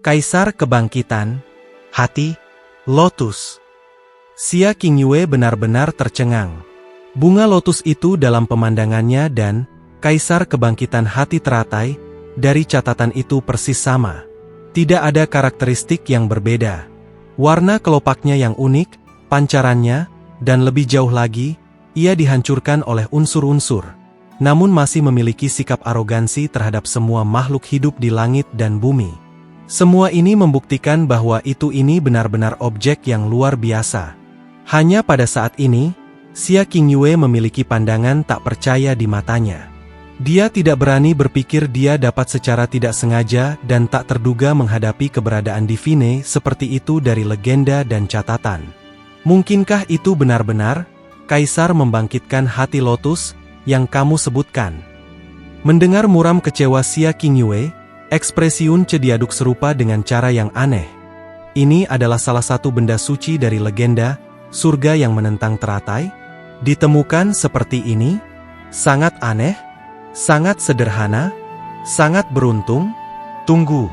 Kaisar Kebangkitan Hati Lotus. Xia Qingyue benar-benar tercengang. Bunga lotus itu dalam pemandangannya dan Kaisar Kebangkitan Hati teratai, dari catatan itu persis sama. Tidak ada karakteristik yang berbeda. Warna kelopaknya yang unik, pancarannya, dan lebih jauh lagi, ia dihancurkan oleh unsur-unsur. Namun masih memiliki sikap arogansi terhadap semua makhluk hidup di langit dan bumi. Semua ini membuktikan bahwa ini benar-benar objek yang luar biasa. Hanya pada saat ini, Xia Qingyue memiliki pandangan tak percaya di matanya. Dia tidak berani berpikir dia dapat secara tidak sengaja dan tak terduga menghadapi keberadaan divine seperti itu dari legenda dan catatan. Mungkinkah itu benar-benar Kaisar membangkitkan hati lotus yang kamu sebutkan? Mendengar muram kecewa Xia Qingyue, ekspresi Yun Ce diaduk serupa dengan cara yang aneh. Ini adalah salah satu benda suci dari legenda surga yang menentang teratai. Ditemukan seperti ini? Sangat aneh, sangat sederhana, sangat beruntung. Tunggu,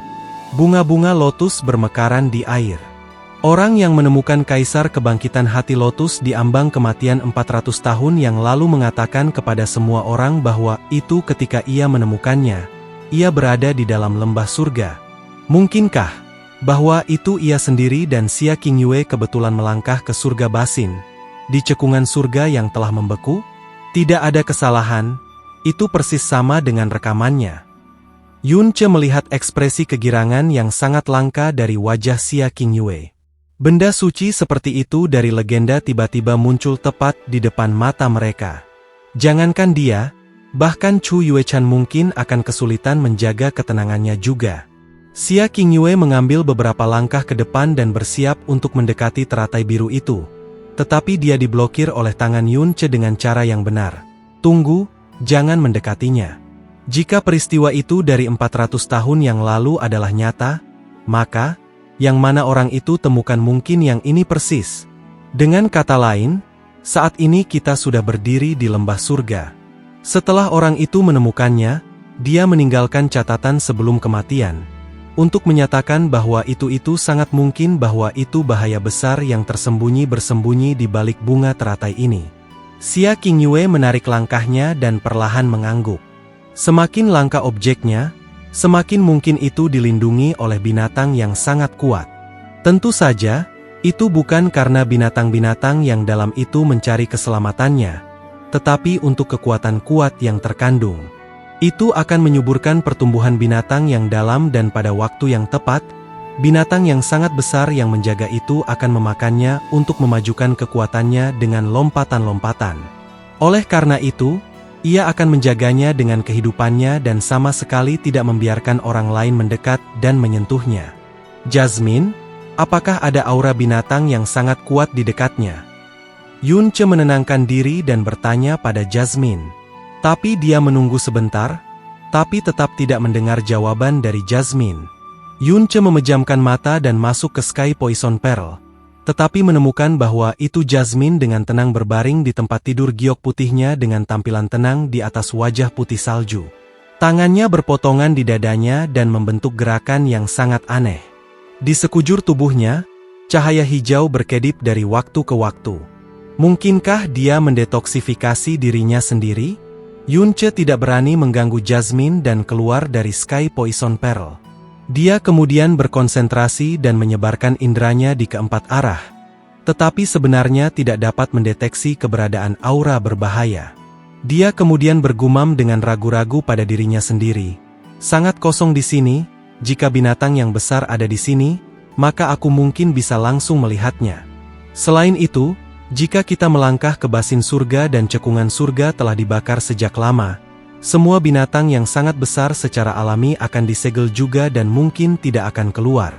bunga-bunga lotus bermekaran di air. Orang yang menemukan Kaisar Kebangkitan Hati Lotus di ambang kematian 400 tahun yang lalu mengatakan kepada semua orang bahwa itu ketika ia menemukannya, ia berada di dalam lembah surga. Mungkinkah bahwa itu ia sendiri dan Xia Qingyue kebetulan melangkah ke surga basin, di cekungan surga yang telah membeku? Tidak ada kesalahan, itu persis sama dengan rekamannya. Yun Ce melihat ekspresi kegirangan yang sangat langka dari wajah Xia Qingyue. Benda suci seperti itu dari legenda tiba-tiba muncul tepat di depan mata mereka. Jangankan dia, bahkan Chu Yuechan mungkin akan kesulitan menjaga ketenangannya juga. Xia Qingyue mengambil beberapa langkah ke depan dan bersiap untuk mendekati teratai biru itu. Tetapi dia diblokir oleh tangan Yun Ce dengan cara yang benar. Tunggu, jangan mendekatinya. Jika peristiwa itu dari 400 tahun yang lalu adalah nyata, maka yang mana orang itu temukan mungkin yang ini persis. Dengan kata lain, saat ini kita sudah berdiri di lembah surga. Setelah orang itu menemukannya, dia meninggalkan catatan sebelum kematian, untuk menyatakan bahwa itu sangat mungkin bahwa itu bahaya besar yang bersembunyi di balik bunga teratai ini. Xia Qingyue menarik langkahnya dan perlahan mengangguk. Semakin langka objeknya, semakin mungkin itu dilindungi oleh binatang yang sangat kuat. Tentu saja, itu bukan karena binatang-binatang yang dalam itu mencari keselamatannya, tetapi untuk kekuatan kuat yang terkandung. Itu akan menyuburkan pertumbuhan binatang yang dalam dan pada waktu yang tepat, binatang yang sangat besar yang menjaga itu akan memakannya untuk memajukan kekuatannya dengan lompatan-lompatan. Oleh karena itu, ia akan menjaganya dengan kehidupannya dan sama sekali tidak membiarkan orang lain mendekat dan menyentuhnya. Jasmine, apakah ada aura binatang yang sangat kuat di dekatnya? Yun Ce menenangkan diri dan bertanya pada Jasmine. Tapi dia menunggu sebentar, tapi tetap tidak mendengar jawaban dari Jasmine. Yun Ce memejamkan mata dan masuk ke Sky Poison Pearl. Tetapi menemukan bahwa itu Jasmine dengan tenang berbaring di tempat tidur giok putihnya dengan tampilan tenang di atas wajah putih salju. Tangannya berpotongan di dadanya dan membentuk gerakan yang sangat aneh. Di sekujur tubuhnya, cahaya hijau berkedip dari waktu ke waktu. Mungkinkah dia mendetoksifikasi dirinya sendiri? Yun Ce tidak berani mengganggu Jasmine dan keluar dari Sky Poison Pearl. Dia kemudian berkonsentrasi dan menyebarkan inderanya di keempat arah. Tetapi sebenarnya tidak dapat mendeteksi keberadaan aura berbahaya. Dia kemudian bergumam dengan ragu-ragu pada dirinya sendiri. Sangat kosong di sini, jika binatang yang besar ada di sini, maka aku mungkin bisa langsung melihatnya. Selain itu, jika kita melangkah ke basin surga dan cekungan surga telah dibakar sejak lama, semua binatang yang sangat besar secara alami akan disegel juga dan mungkin tidak akan keluar.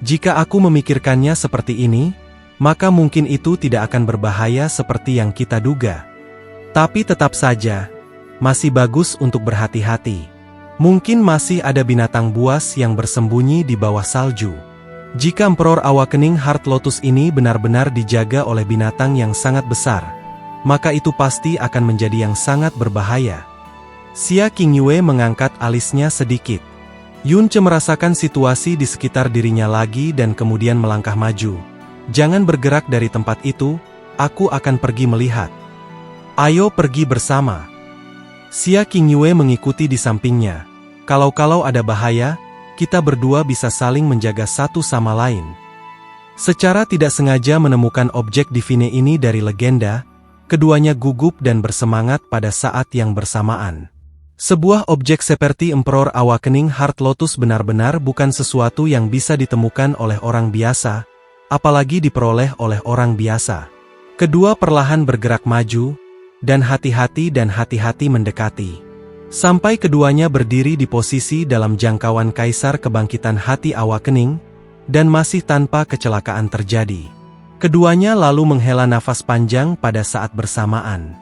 Jika aku memikirkannya seperti ini, maka mungkin itu tidak akan berbahaya seperti yang kita duga. Tapi tetap saja, masih bagus untuk berhati-hati. Mungkin masih ada binatang buas yang bersembunyi di bawah salju. Jika Emperor Awakening Heart Lotus ini benar-benar dijaga oleh binatang yang sangat besar, maka itu pasti akan menjadi yang sangat berbahaya. Xia Qingyue mengangkat alisnya sedikit. Yunce merasakan situasi di sekitar dirinya lagi dan kemudian melangkah maju. Jangan bergerak dari tempat itu, aku akan pergi melihat. Ayo pergi bersama. Xia Qingyue mengikuti di sampingnya. Kalau ada bahaya, kita berdua bisa saling menjaga satu sama lain. Secara tidak sengaja menemukan objek divine ini dari legenda, keduanya gugup dan bersemangat pada saat yang bersamaan. Sebuah objek seperti Emperor Awakening Heart Lotus benar-benar bukan sesuatu yang bisa ditemukan oleh orang biasa, apalagi diperoleh oleh orang biasa. Kedua perlahan bergerak maju, dan hati-hati mendekati. Sampai keduanya berdiri di posisi dalam jangkauan Kaisar Kebangkitan Hati Awakening, dan masih tanpa kecelakaan terjadi. Keduanya lalu menghela nafas panjang pada saat bersamaan.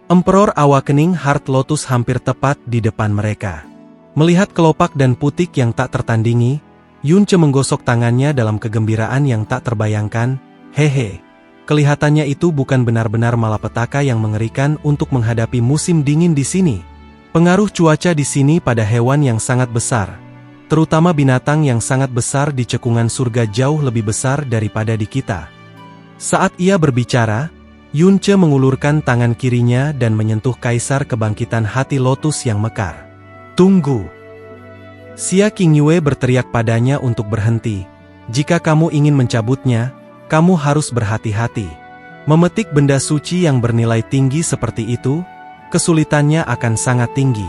Emperor Awakening Heart Lotus hampir tepat di depan mereka. Melihat kelopak dan putik yang tak tertandingi, Yunce menggosok tangannya dalam kegembiraan yang tak terbayangkan. Hehe, kelihatannya itu bukan benar-benar malapetaka yang mengerikan untuk menghadapi musim dingin di sini. Pengaruh cuaca di sini pada hewan yang sangat besar, terutama binatang yang sangat besar di cekungan surga jauh lebih besar daripada di kita. Saat ia berbicara, Yunce mengulurkan tangan kirinya dan menyentuh Kaisar Kebangkitan Hati Lotus yang mekar. Tunggu! Xia Qingyue berteriak padanya untuk berhenti. Jika kamu ingin mencabutnya, kamu harus berhati-hati. Memetik benda suci yang bernilai tinggi seperti itu, kesulitannya akan sangat tinggi.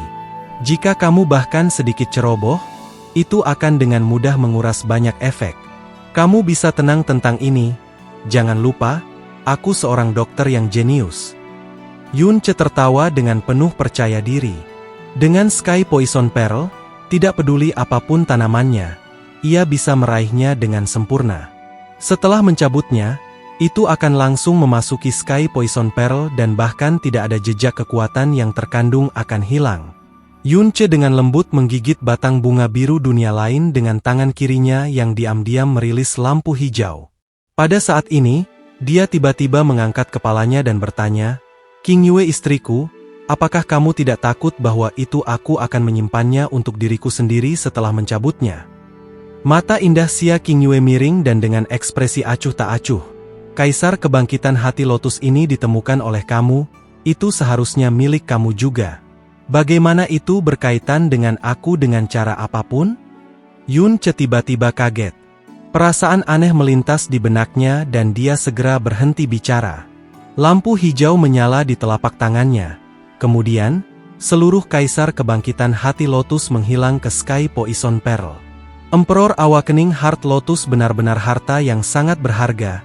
Jika kamu bahkan sedikit ceroboh, itu akan dengan mudah menguras banyak efek. Kamu bisa tenang tentang ini. Jangan lupa, aku seorang dokter yang jenius. Yunce tertawa dengan penuh percaya diri. Dengan Sky Poison Pearl, tidak peduli apapun tanamannya, ia bisa meraihnya dengan sempurna. Setelah mencabutnya, itu akan langsung memasuki Sky Poison Pearl dan bahkan tidak ada jejak kekuatan yang terkandung akan hilang. Yunce dengan lembut menggigit batang bunga biru dunia lain dengan tangan kirinya yang diam-diam merilis lampu hijau. Pada saat ini, dia tiba-tiba mengangkat kepalanya dan bertanya, Qingyue istriku, apakah kamu tidak takut bahwa itu aku akan menyimpannya untuk diriku sendiri setelah mencabutnya? Mata indah Xia Qingyue miring dan dengan ekspresi acuh tak acuh. Kaisar Kebangkitan Hati Lotus ini ditemukan oleh kamu, itu seharusnya milik kamu juga. Bagaimana itu berkaitan dengan aku dengan cara apapun? Yunce tiba-tiba kaget. Perasaan aneh melintas di benaknya dan dia segera berhenti bicara. Lampu hijau menyala di telapak tangannya. Kemudian, seluruh Kaisar Kebangkitan Hati Lotus menghilang ke Sky Poison Pearl. Emperor Awakening Heart Lotus benar-benar harta yang sangat berharga,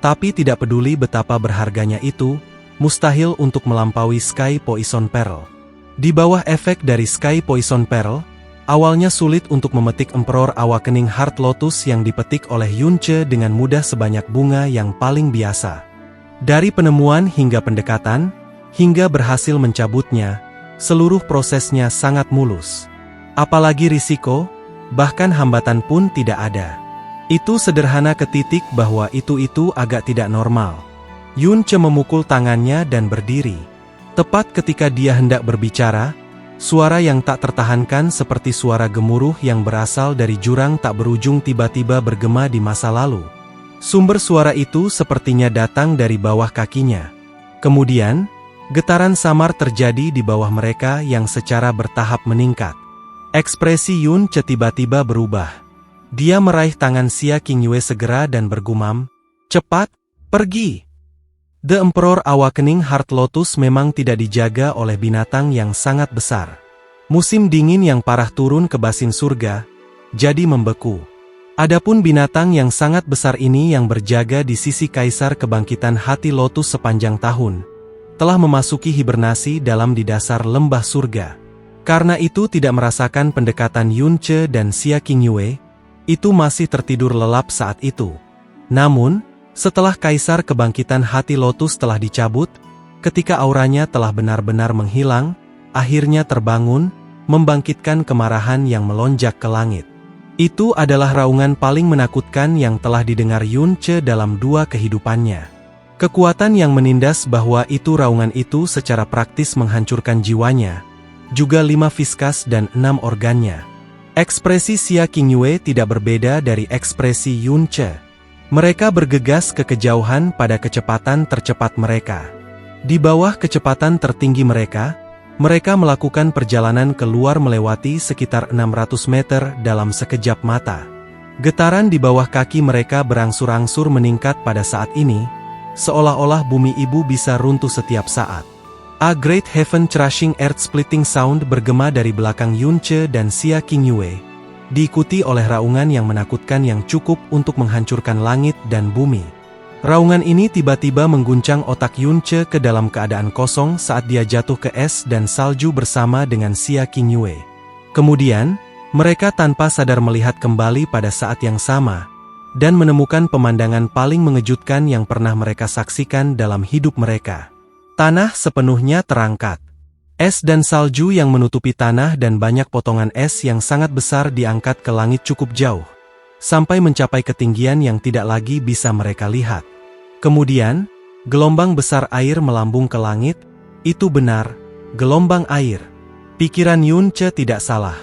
tapi tidak peduli betapa berharganya itu, mustahil untuk melampaui Sky Poison Pearl. Di bawah efek dari Sky Poison Pearl, awalnya sulit untuk memetik Emperor Awakening Heart Lotus yang dipetik oleh Yunce dengan mudah sebanyak bunga yang paling biasa. Dari penemuan hingga pendekatan, hingga berhasil mencabutnya, seluruh prosesnya sangat mulus. Apalagi risiko, bahkan hambatan pun tidak ada. Itu sederhana ke titik bahwa itu agak tidak normal. Yunce memukul tangannya dan berdiri. Tepat ketika dia hendak berbicara, suara yang tak tertahankan seperti suara gemuruh yang berasal dari jurang tak berujung tiba-tiba bergema di masa lalu. Sumber suara itu sepertinya datang dari bawah kakinya. Kemudian, getaran samar terjadi di bawah mereka yang secara bertahap meningkat. Ekspresi Yunce tiba-tiba berubah. Dia meraih tangan Xia Qingyue segera dan bergumam, "Cepat, pergi!" The Emperor Awakening Heart Lotus memang tidak dijaga oleh binatang yang sangat besar. Musim dingin yang parah turun ke basin surga, jadi membeku. Adapun binatang yang sangat besar ini yang berjaga di sisi Kaisar Kebangkitan Hati Lotus sepanjang tahun, telah memasuki hibernasi dalam di dasar lembah surga. Karena itu tidak merasakan pendekatan Yunce dan Xia Qingyue, itu masih tertidur lelap saat itu. Namun, setelah Kaisar Kebangkitan Hati Lotus telah dicabut, ketika auranya telah benar-benar menghilang, akhirnya terbangun, membangkitkan kemarahan yang melonjak ke langit. Itu adalah raungan paling menakutkan yang telah didengar Yunce dalam dua kehidupannya. Kekuatan yang menindas bahwa itu raungan itu secara praktis menghancurkan jiwanya, juga 5 fiskas dan 6 organnya. Ekspresi Xia Qingyue tidak berbeda dari ekspresi Yunce. Mereka bergegas ke kejauhan pada kecepatan tercepat mereka. Di bawah kecepatan tertinggi mereka melakukan perjalanan keluar melewati sekitar 600 meter dalam sekejap mata. Getaran di bawah kaki mereka berangsur-angsur meningkat pada saat ini, seolah-olah bumi ibu bisa runtuh setiap saat. A great heaven crashing earth-splitting sound bergema dari belakang Yunce dan Xia Qingyue, diikuti oleh raungan yang menakutkan yang cukup untuk menghancurkan langit dan bumi. Raungan ini tiba-tiba mengguncang otak Yunce ke dalam keadaan kosong saat dia jatuh ke es dan salju bersama dengan Xia Qingyue. Kemudian, mereka tanpa sadar melihat kembali pada saat yang sama, dan menemukan pemandangan paling mengejutkan yang pernah mereka saksikan dalam hidup mereka. Tanah sepenuhnya terangkat. Es dan salju yang menutupi tanah dan banyak potongan es yang sangat besar diangkat ke langit cukup jauh, sampai mencapai ketinggian yang tidak lagi bisa mereka lihat. Kemudian, gelombang besar air melambung ke langit. Itu benar, gelombang air. Pikiran Yunce tidak salah.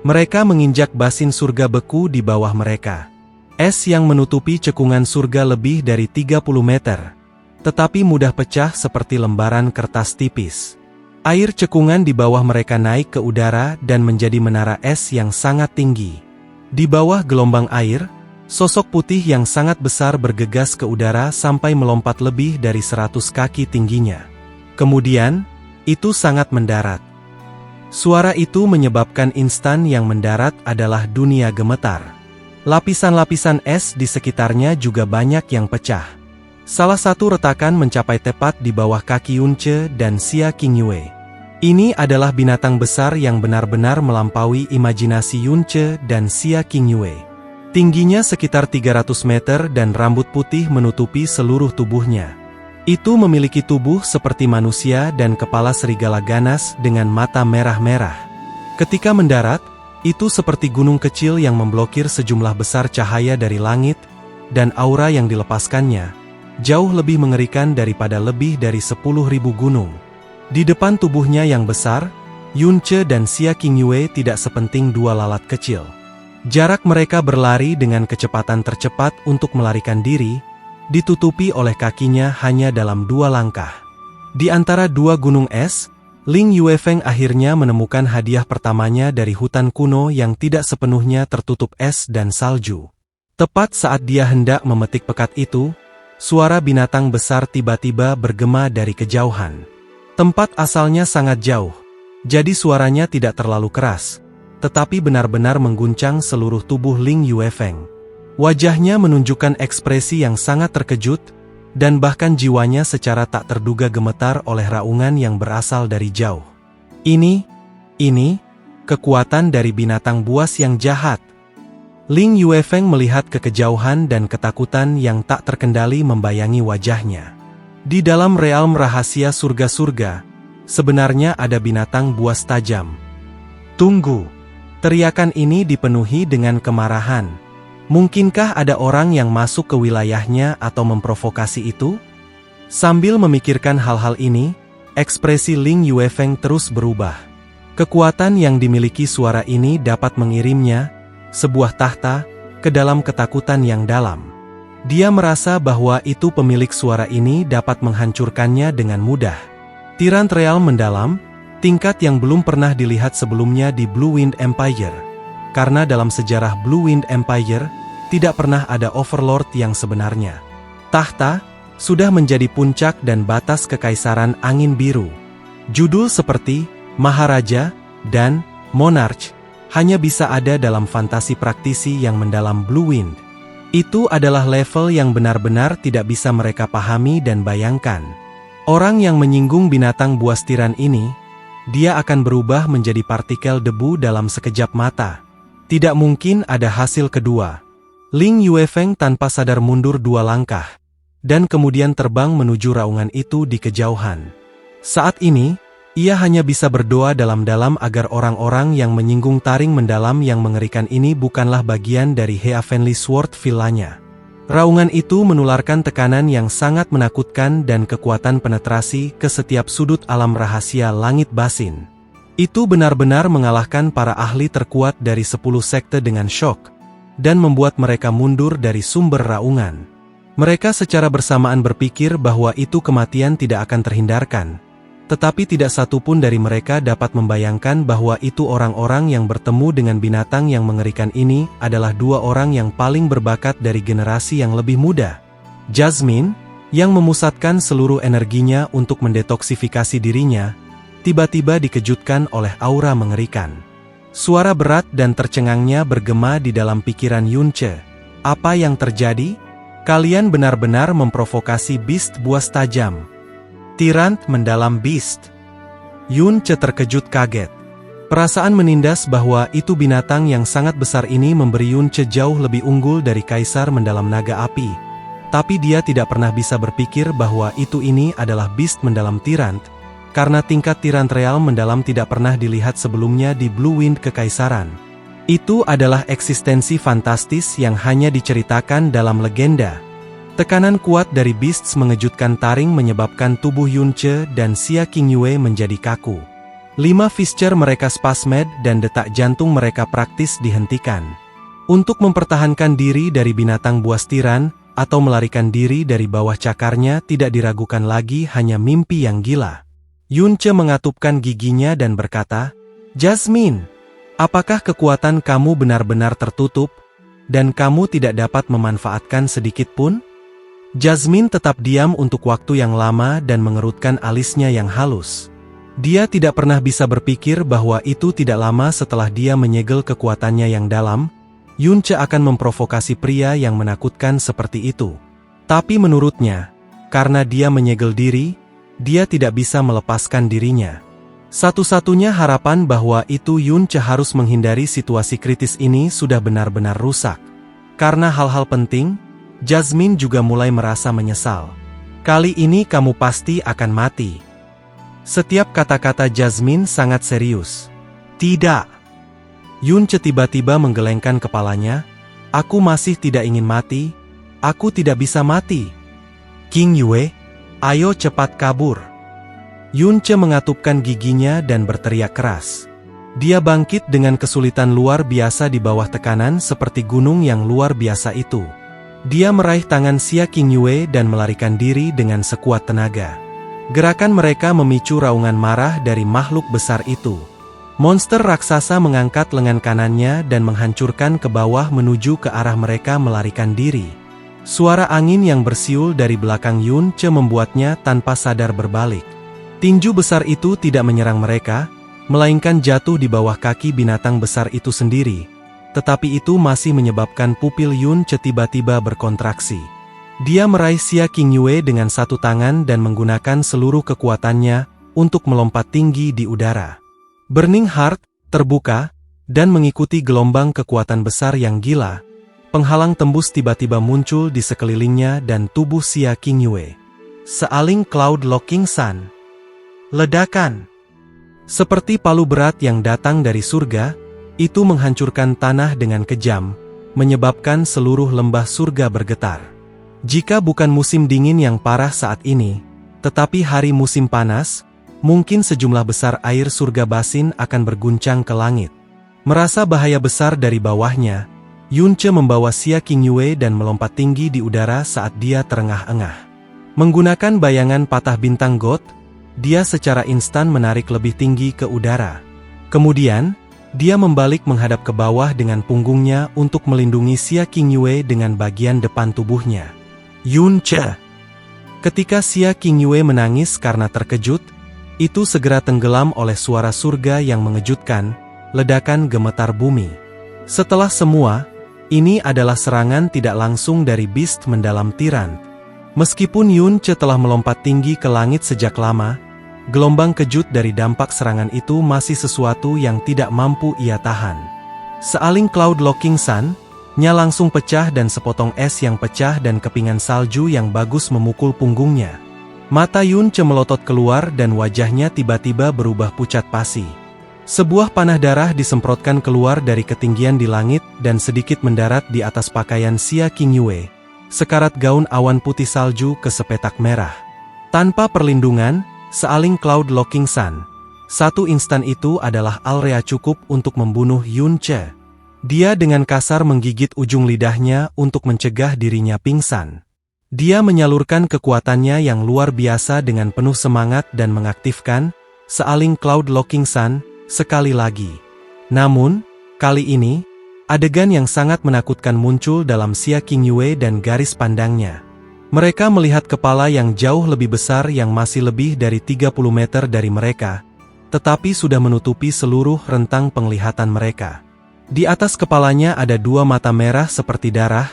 Mereka menginjak basin surga beku di bawah mereka. Es yang menutupi cekungan surga lebih dari 30 meter. Tetapi mudah pecah seperti lembaran kertas tipis. Air cekungan di bawah mereka naik ke udara dan menjadi menara es yang sangat tinggi. Di bawah gelombang air, sosok putih yang sangat besar bergegas ke udara sampai melompat lebih dari 100 kaki tingginya. Kemudian, itu sangat mendarat. Suara itu menyebabkan instan yang mendarat adalah dunia gemetar. Lapisan-lapisan es di sekitarnya juga banyak yang pecah. Salah satu retakan mencapai tepat di bawah kaki Yunce dan Xia Qingyue. Ini adalah binatang besar yang benar-benar melampaui imajinasi Yunce dan Xia Qingyue. Tingginya sekitar 300 meter dan rambut putih menutupi seluruh tubuhnya. Itu memiliki tubuh seperti manusia dan kepala serigala ganas dengan mata merah-merah. Ketika mendarat, itu seperti gunung kecil yang memblokir sejumlah besar cahaya dari langit, dan aura yang dilepaskannya jauh lebih mengerikan daripada lebih dari 10.000 gunung. Di depan tubuhnya yang besar, Yunce dan Xia Qingyue tidak sepenting dua lalat kecil. Jarak mereka berlari dengan kecepatan tercepat untuk melarikan diri, ditutupi oleh kakinya hanya dalam 2 langkah. Di antara 2 gunung es, Ling Yuefeng akhirnya menemukan hadiah pertamanya dari hutan kuno yang tidak sepenuhnya tertutup es dan salju. Tepat saat dia hendak memetik pekat itu, suara binatang besar tiba-tiba bergema dari kejauhan. Tempat asalnya sangat jauh, jadi suaranya tidak terlalu keras, tetapi benar-benar mengguncang seluruh tubuh Ling Yuefeng. Wajahnya menunjukkan ekspresi yang sangat terkejut, dan bahkan jiwanya secara tak terduga gemetar oleh raungan yang berasal dari jauh. Ini kekuatan dari binatang buas yang jahat. Ling Yuefeng melihat ke kejauhan dan ketakutan yang tak terkendali membayangi wajahnya. Di dalam realm rahasia surga-surga, sebenarnya ada binatang buas tajam. Tunggu! Teriakan ini dipenuhi dengan kemarahan. Mungkinkah ada orang yang masuk ke wilayahnya atau memprovokasi itu? Sambil memikirkan hal-hal ini, ekspresi Ling Yuefeng terus berubah. Kekuatan yang dimiliki suara ini dapat mengirimnya, sebuah tahta, ke dalam ketakutan yang dalam. Dia merasa bahwa itu pemilik suara ini dapat menghancurkannya dengan mudah. Tiran realm mendalam, tingkat yang belum pernah dilihat sebelumnya di Blue Wind Empire. Karena dalam sejarah Blue Wind Empire, tidak pernah ada overlord yang sebenarnya. Tahta sudah menjadi puncak dan batas kekaisaran angin biru. Judul seperti Maharaja dan Monarch hanya bisa ada dalam fantasi praktisi yang mendalam Blue Wind. Itu adalah level yang benar-benar tidak bisa mereka pahami dan bayangkan. Orang yang menyinggung binatang buas tiran ini, dia akan berubah menjadi partikel debu dalam sekejap mata. Tidak mungkin ada hasil kedua. Ling Yuefeng tanpa sadar mundur 2 langkah, dan kemudian terbang menuju raungan itu di kejauhan. Saat ini, ia hanya bisa berdoa dalam-dalam agar orang-orang yang menyinggung taring mendalam yang mengerikan ini bukanlah bagian dari Heavenly Sword villanya. Raungan itu menularkan tekanan yang sangat menakutkan dan kekuatan penetrasi ke setiap sudut alam rahasia langit basin. Itu benar-benar mengalahkan para ahli terkuat dari 10 sekte dengan syok, dan membuat mereka mundur dari sumber raungan. Mereka secara bersamaan berpikir bahwa itu kematian tidak akan terhindarkan. Tetapi tidak satu pun dari mereka dapat membayangkan bahwa itu orang-orang yang bertemu dengan binatang yang mengerikan ini adalah dua orang yang paling berbakat dari generasi yang lebih muda. Jasmine, yang memusatkan seluruh energinya untuk mendetoksifikasi dirinya, tiba-tiba dikejutkan oleh aura mengerikan. Suara berat dan tercengangnya bergema di dalam pikiran Yunce. Apa yang terjadi? Kalian benar-benar memprovokasi Beast buas tajam. Tyrant mendalam Beast. Yunce terkejut kaget. Perasaan menindas bahwa itu binatang yang sangat besar ini memberi Yunce jauh lebih unggul dari Kaisar mendalam naga api. Tapi dia tidak pernah bisa berpikir bahwa ini adalah Beast mendalam Tyrant, karena tingkat Tyrant real mendalam tidak pernah dilihat sebelumnya di Blue Wind Kekaisaran. Itu adalah eksistensi fantastis yang hanya diceritakan dalam legenda. Tekanan kuat dari Beasts mengejutkan taring menyebabkan tubuh Yunce dan Xia Qingyue menjadi kaku. 5 fissure mereka spasmed dan detak jantung mereka praktis dihentikan. Untuk mempertahankan diri dari binatang buas tiran, atau melarikan diri dari bawah cakarnya tidak diragukan lagi hanya mimpi yang gila. Yunce mengatupkan giginya dan berkata, "Jasmine, apakah kekuatan kamu benar-benar tertutup, dan kamu tidak dapat memanfaatkan sedikit pun?" Jasmine tetap diam untuk waktu yang lama dan mengerutkan alisnya yang halus. Dia tidak pernah bisa berpikir bahwa itu tidak lama setelah dia menyegel kekuatannya yang dalam, Yunce akan memprovokasi pria yang menakutkan seperti itu. Tapi menurutnya, karena dia menyegel diri, dia tidak bisa melepaskan dirinya. Satu-satunya harapan bahwa Yunce harus menghindari situasi kritis ini sudah benar-benar rusak. Karena hal-hal penting, Jasmine juga mulai merasa menyesal. Kali ini kamu pasti akan mati. Setiap kata-kata Jasmine sangat serius. Tidak. Yunce tiba-tiba menggelengkan kepalanya. Aku masih tidak ingin mati. Aku tidak bisa mati. Qingyue, ayo cepat kabur. Yunce mengatupkan giginya dan berteriak keras. Dia bangkit dengan kesulitan luar biasa di bawah tekanan seperti gunung yang luar biasa itu. Dia meraih tangan Xia Qingyue dan melarikan diri dengan sekuat tenaga. Gerakan mereka memicu raungan marah dari makhluk besar itu. Monster raksasa mengangkat lengan kanannya dan menghancurkan ke bawah menuju ke arah mereka melarikan diri. Suara angin yang bersiul dari belakang Yunce membuatnya tanpa sadar berbalik. Tinju besar itu tidak menyerang mereka, melainkan jatuh di bawah kaki binatang besar itu sendiri. Tetapi itu masih menyebabkan pupil Yunce tiba-tiba berkontraksi. Dia meraih Xia Qingyue dengan satu tangan dan menggunakan seluruh kekuatannya untuk melompat tinggi di udara. Burning Heart terbuka, dan mengikuti gelombang kekuatan besar yang gila. Penghalang tembus tiba-tiba muncul di sekelilingnya dan tubuh Xia Qingyue. Sealing Cloud Locking Sun. Ledakan. Seperti palu berat yang datang dari surga, itu menghancurkan tanah dengan kejam, menyebabkan seluruh lembah surga bergetar. Jika bukan musim dingin yang parah saat ini, tetapi hari musim panas, mungkin sejumlah besar air surga basin akan berguncang ke langit. Merasa bahaya besar dari bawahnya, Yunce membawa Xia Qingyue dan melompat tinggi di udara saat dia terengah-engah. Menggunakan bayangan patah bintang God, dia secara instan menarik lebih tinggi ke udara. Kemudian, dia membalik menghadap ke bawah dengan punggungnya untuk melindungi Xia Qingyue dengan bagian depan tubuhnya. Yunce. Ketika Xia Qingyue menangis karena terkejut, itu segera tenggelam oleh suara surga yang mengejutkan, ledakan gemetar bumi. Setelah semua, ini adalah serangan tidak langsung dari Beast mendalam Tyrant. Meskipun Yunce telah melompat tinggi ke langit sejak lama, gelombang kejut dari dampak serangan itu masih sesuatu yang tidak mampu ia tahan. Sealing Cloud Locking Sun, nya langsung pecah dan sepotong es yang pecah dan kepingan salju yang bagus memukul punggungnya. Mata Yunce melotot keluar dan wajahnya tiba-tiba berubah pucat pasi. Sebuah panah darah disemprotkan keluar dari ketinggian di langit dan sedikit mendarat di atas pakaian Xia Qingyue. Sekarat gaun awan putih salju ke sepetak merah. Tanpa perlindungan, sealing Cloud Locking Sun, Satu instan itu adalah area cukup untuk membunuh Yunce. Dia dengan kasar menggigit ujung lidahnya untuk mencegah dirinya pingsan. Dia menyalurkan kekuatannya yang luar biasa dengan penuh semangat dan mengaktifkan Sealing Cloud Locking Sun sekali lagi. Namun, kali ini, adegan yang sangat menakutkan muncul dalam Xia Qingyue dan garis pandangnya. Mereka melihat kepala yang jauh lebih besar yang masih lebih dari 30 meter dari mereka, tetapi sudah menutupi seluruh rentang penglihatan mereka. Di atas kepalanya ada dua mata merah seperti darah,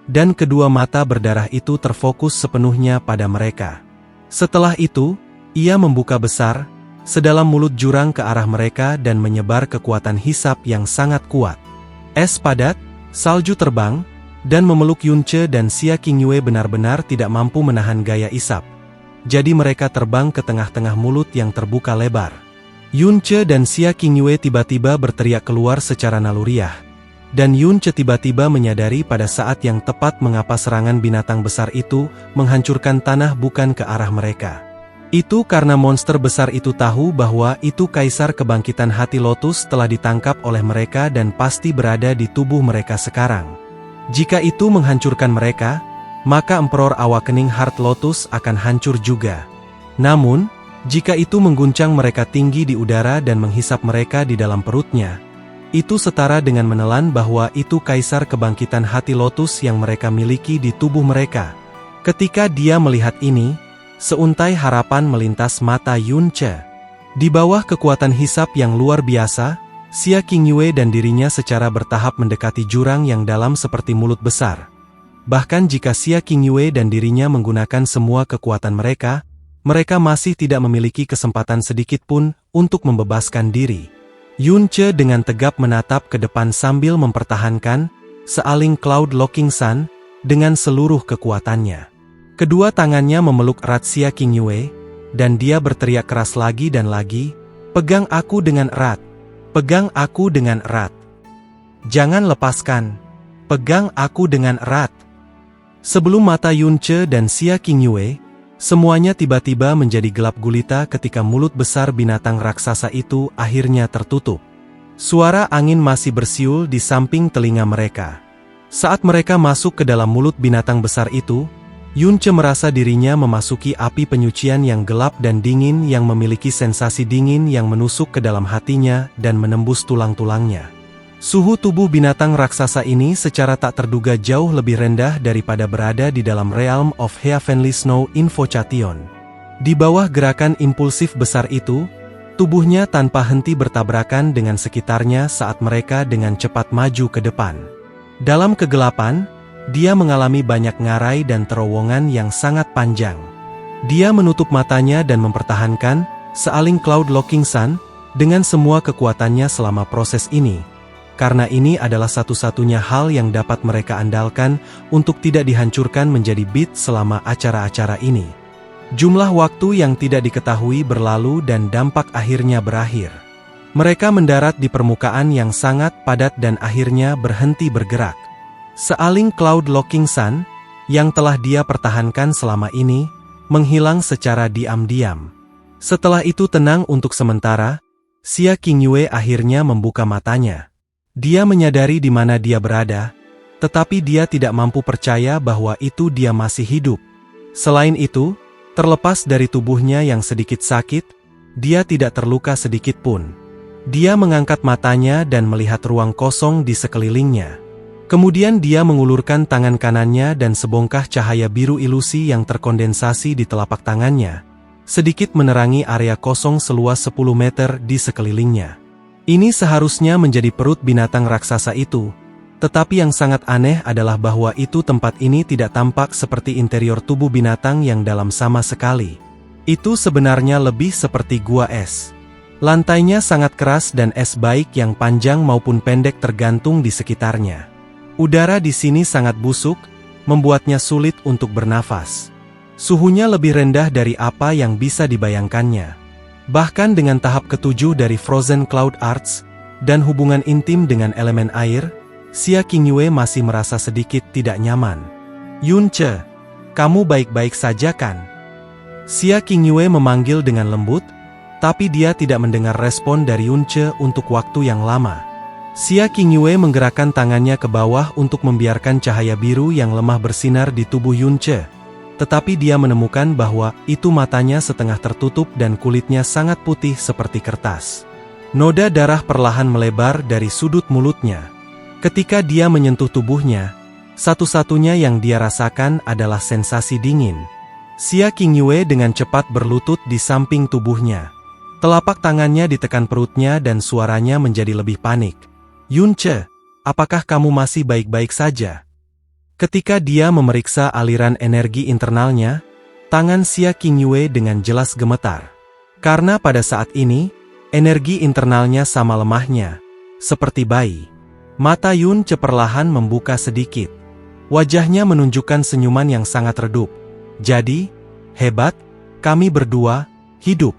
dan kedua mata berdarah itu terfokus sepenuhnya pada mereka. Setelah itu, ia membuka besar, sedalam mulut jurang ke arah mereka dan menyebar kekuatan hisap yang sangat kuat. Es padat, salju terbang, dan memeluk Yunce dan Xia Qingyue benar-benar tidak mampu menahan gaya isap. Jadi mereka terbang ke tengah-tengah mulut yang terbuka lebar. Yunce dan Xia Qingyue tiba-tiba berteriak keluar secara naluriah. Dan Yunce tiba-tiba menyadari pada saat yang tepat mengapa serangan binatang besar itu menghancurkan tanah bukan ke arah mereka. Itu karena monster besar itu tahu bahwa itu kaisar kebangkitan hati lotus telah ditangkap oleh mereka dan pasti berada di tubuh mereka sekarang. Jika itu menghancurkan mereka, maka Emperor Awakening Heart Lotus akan hancur juga. Namun, jika itu mengguncang mereka tinggi di udara dan menghisap mereka di dalam perutnya, itu setara dengan menelan bahwa itu kaisar kebangkitan hati lotus yang mereka miliki di tubuh mereka. Ketika dia melihat ini, seuntai harapan melintas mata Yunce. Di bawah kekuatan hisap yang luar biasa, Xia Qingyue dan dirinya secara bertahap mendekati jurang yang dalam seperti mulut besar. Bahkan jika Xia Qingyue dan dirinya menggunakan semua kekuatan mereka, mereka masih tidak memiliki kesempatan sedikit pun untuk membebaskan diri. Yunce dengan tegap menatap ke depan sambil mempertahankan Sealing Cloud Locking Sun dengan seluruh kekuatannya. Kedua tangannya memeluk erat Xia Qingyue, dan dia berteriak keras lagi dan lagi, "Pegang aku dengan erat! Pegang aku dengan erat! Jangan lepaskan! Pegang aku dengan erat!" Sebelum mata Yunce dan Xia Qingyue, semuanya tiba-tiba menjadi gelap gulita ketika mulut besar binatang raksasa itu akhirnya tertutup. Suara angin masih bersiul di samping telinga mereka. Saat mereka masuk ke dalam mulut binatang besar itu, Yunce merasa dirinya memasuki api penyucian yang gelap dan dingin yang memiliki sensasi dingin yang menusuk ke dalam hatinya dan menembus tulang-tulangnya. Suhu tubuh binatang raksasa ini secara tak terduga jauh lebih rendah daripada berada di dalam Realm of Heavenly Snow Invocation. Di bawah gerakan impulsif besar itu, tubuhnya tanpa henti bertabrakan dengan sekitarnya saat mereka dengan cepat maju ke depan. Dalam kegelapan, dia mengalami banyak ngarai dan terowongan yang sangat panjang. Dia menutup matanya dan mempertahankan Sealing Cloud Locking Sun dengan semua kekuatannya selama proses ini, karena ini adalah satu-satunya hal yang dapat mereka andalkan untuk tidak dihancurkan menjadi bit selama acara-acara ini. Jumlah waktu yang tidak diketahui berlalu dan dampak akhirnya berakhir. Mereka mendarat di permukaan yang sangat padat dan akhirnya berhenti bergerak. Sealing Cloud Locking Sun, yang telah dia pertahankan selama ini, menghilang secara diam-diam. Setelah itu tenang untuk sementara, Xia Qingyue akhirnya membuka matanya. Dia menyadari di mana dia berada, tetapi dia tidak mampu percaya bahwa itu dia masih hidup. Selain itu, terlepas dari tubuhnya yang sedikit sakit, dia tidak terluka sedikit pun. Dia mengangkat matanya dan melihat ruang kosong di sekelilingnya. Kemudian dia mengulurkan tangan kanannya dan sebongkah cahaya biru ilusi yang terkondensasi di telapak tangannya, sedikit menerangi area kosong seluas 10 meter di sekelilingnya. Ini seharusnya menjadi perut binatang raksasa itu, tetapi yang sangat aneh adalah bahwa tempat ini tidak tampak seperti interior tubuh binatang yang dalam sama sekali. Itu sebenarnya lebih seperti gua es. Lantainya sangat keras dan es baik yang panjang maupun pendek tergantung di sekitarnya. Udara di sini sangat busuk, membuatnya sulit untuk bernafas. Suhunya lebih rendah dari apa yang bisa dibayangkannya. Bahkan dengan tahap ketujuh dari Frozen Cloud Arts, dan hubungan intim dengan elemen air, Xia Qingyue masih merasa sedikit tidak nyaman. "Yunce, kamu baik-baik saja kan?" Xia Qingyue memanggil dengan lembut, Tapi dia tidak mendengar respon dari Yunce untuk waktu yang lama. Xia Qingyue menggerakkan tangannya ke bawah untuk membiarkan cahaya biru yang lemah bersinar di tubuh Yunce. Tetapi dia menemukan bahwa itu matanya setengah tertutup dan kulitnya sangat putih seperti kertas. Noda darah perlahan melebar dari sudut mulutnya. Ketika dia menyentuh tubuhnya, satu-satunya yang dia rasakan adalah sensasi dingin. Xia Qingyue dengan cepat berlutut di samping tubuhnya. Telapak tangannya ditekan perutnya dan suaranya menjadi lebih panik. Yunce, apakah kamu masih baik-baik saja? Ketika dia memeriksa aliran energi internalnya, tangan Xia Qingyue dengan jelas gemetar. Karena pada saat ini, energi internalnya sama lemahnya, seperti bayi. Mata Yunce perlahan membuka sedikit. Wajahnya menunjukkan senyuman yang sangat redup. Jadi, hebat, kami berdua, hidup.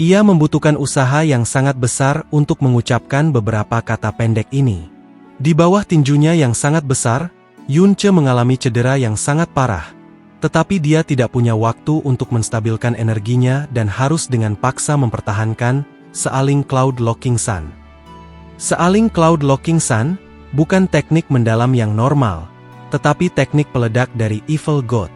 Ia membutuhkan usaha yang sangat besar untuk mengucapkan beberapa kata pendek ini. Di bawah tinjunya yang sangat besar, Yunce mengalami cedera yang sangat parah. Tetapi dia tidak punya waktu untuk menstabilkan energinya dan harus dengan paksa mempertahankan Sealing Cloud Locking Sun. Sealing Cloud Locking Sun bukan teknik mendalam yang normal, tetapi teknik peledak dari Evil God.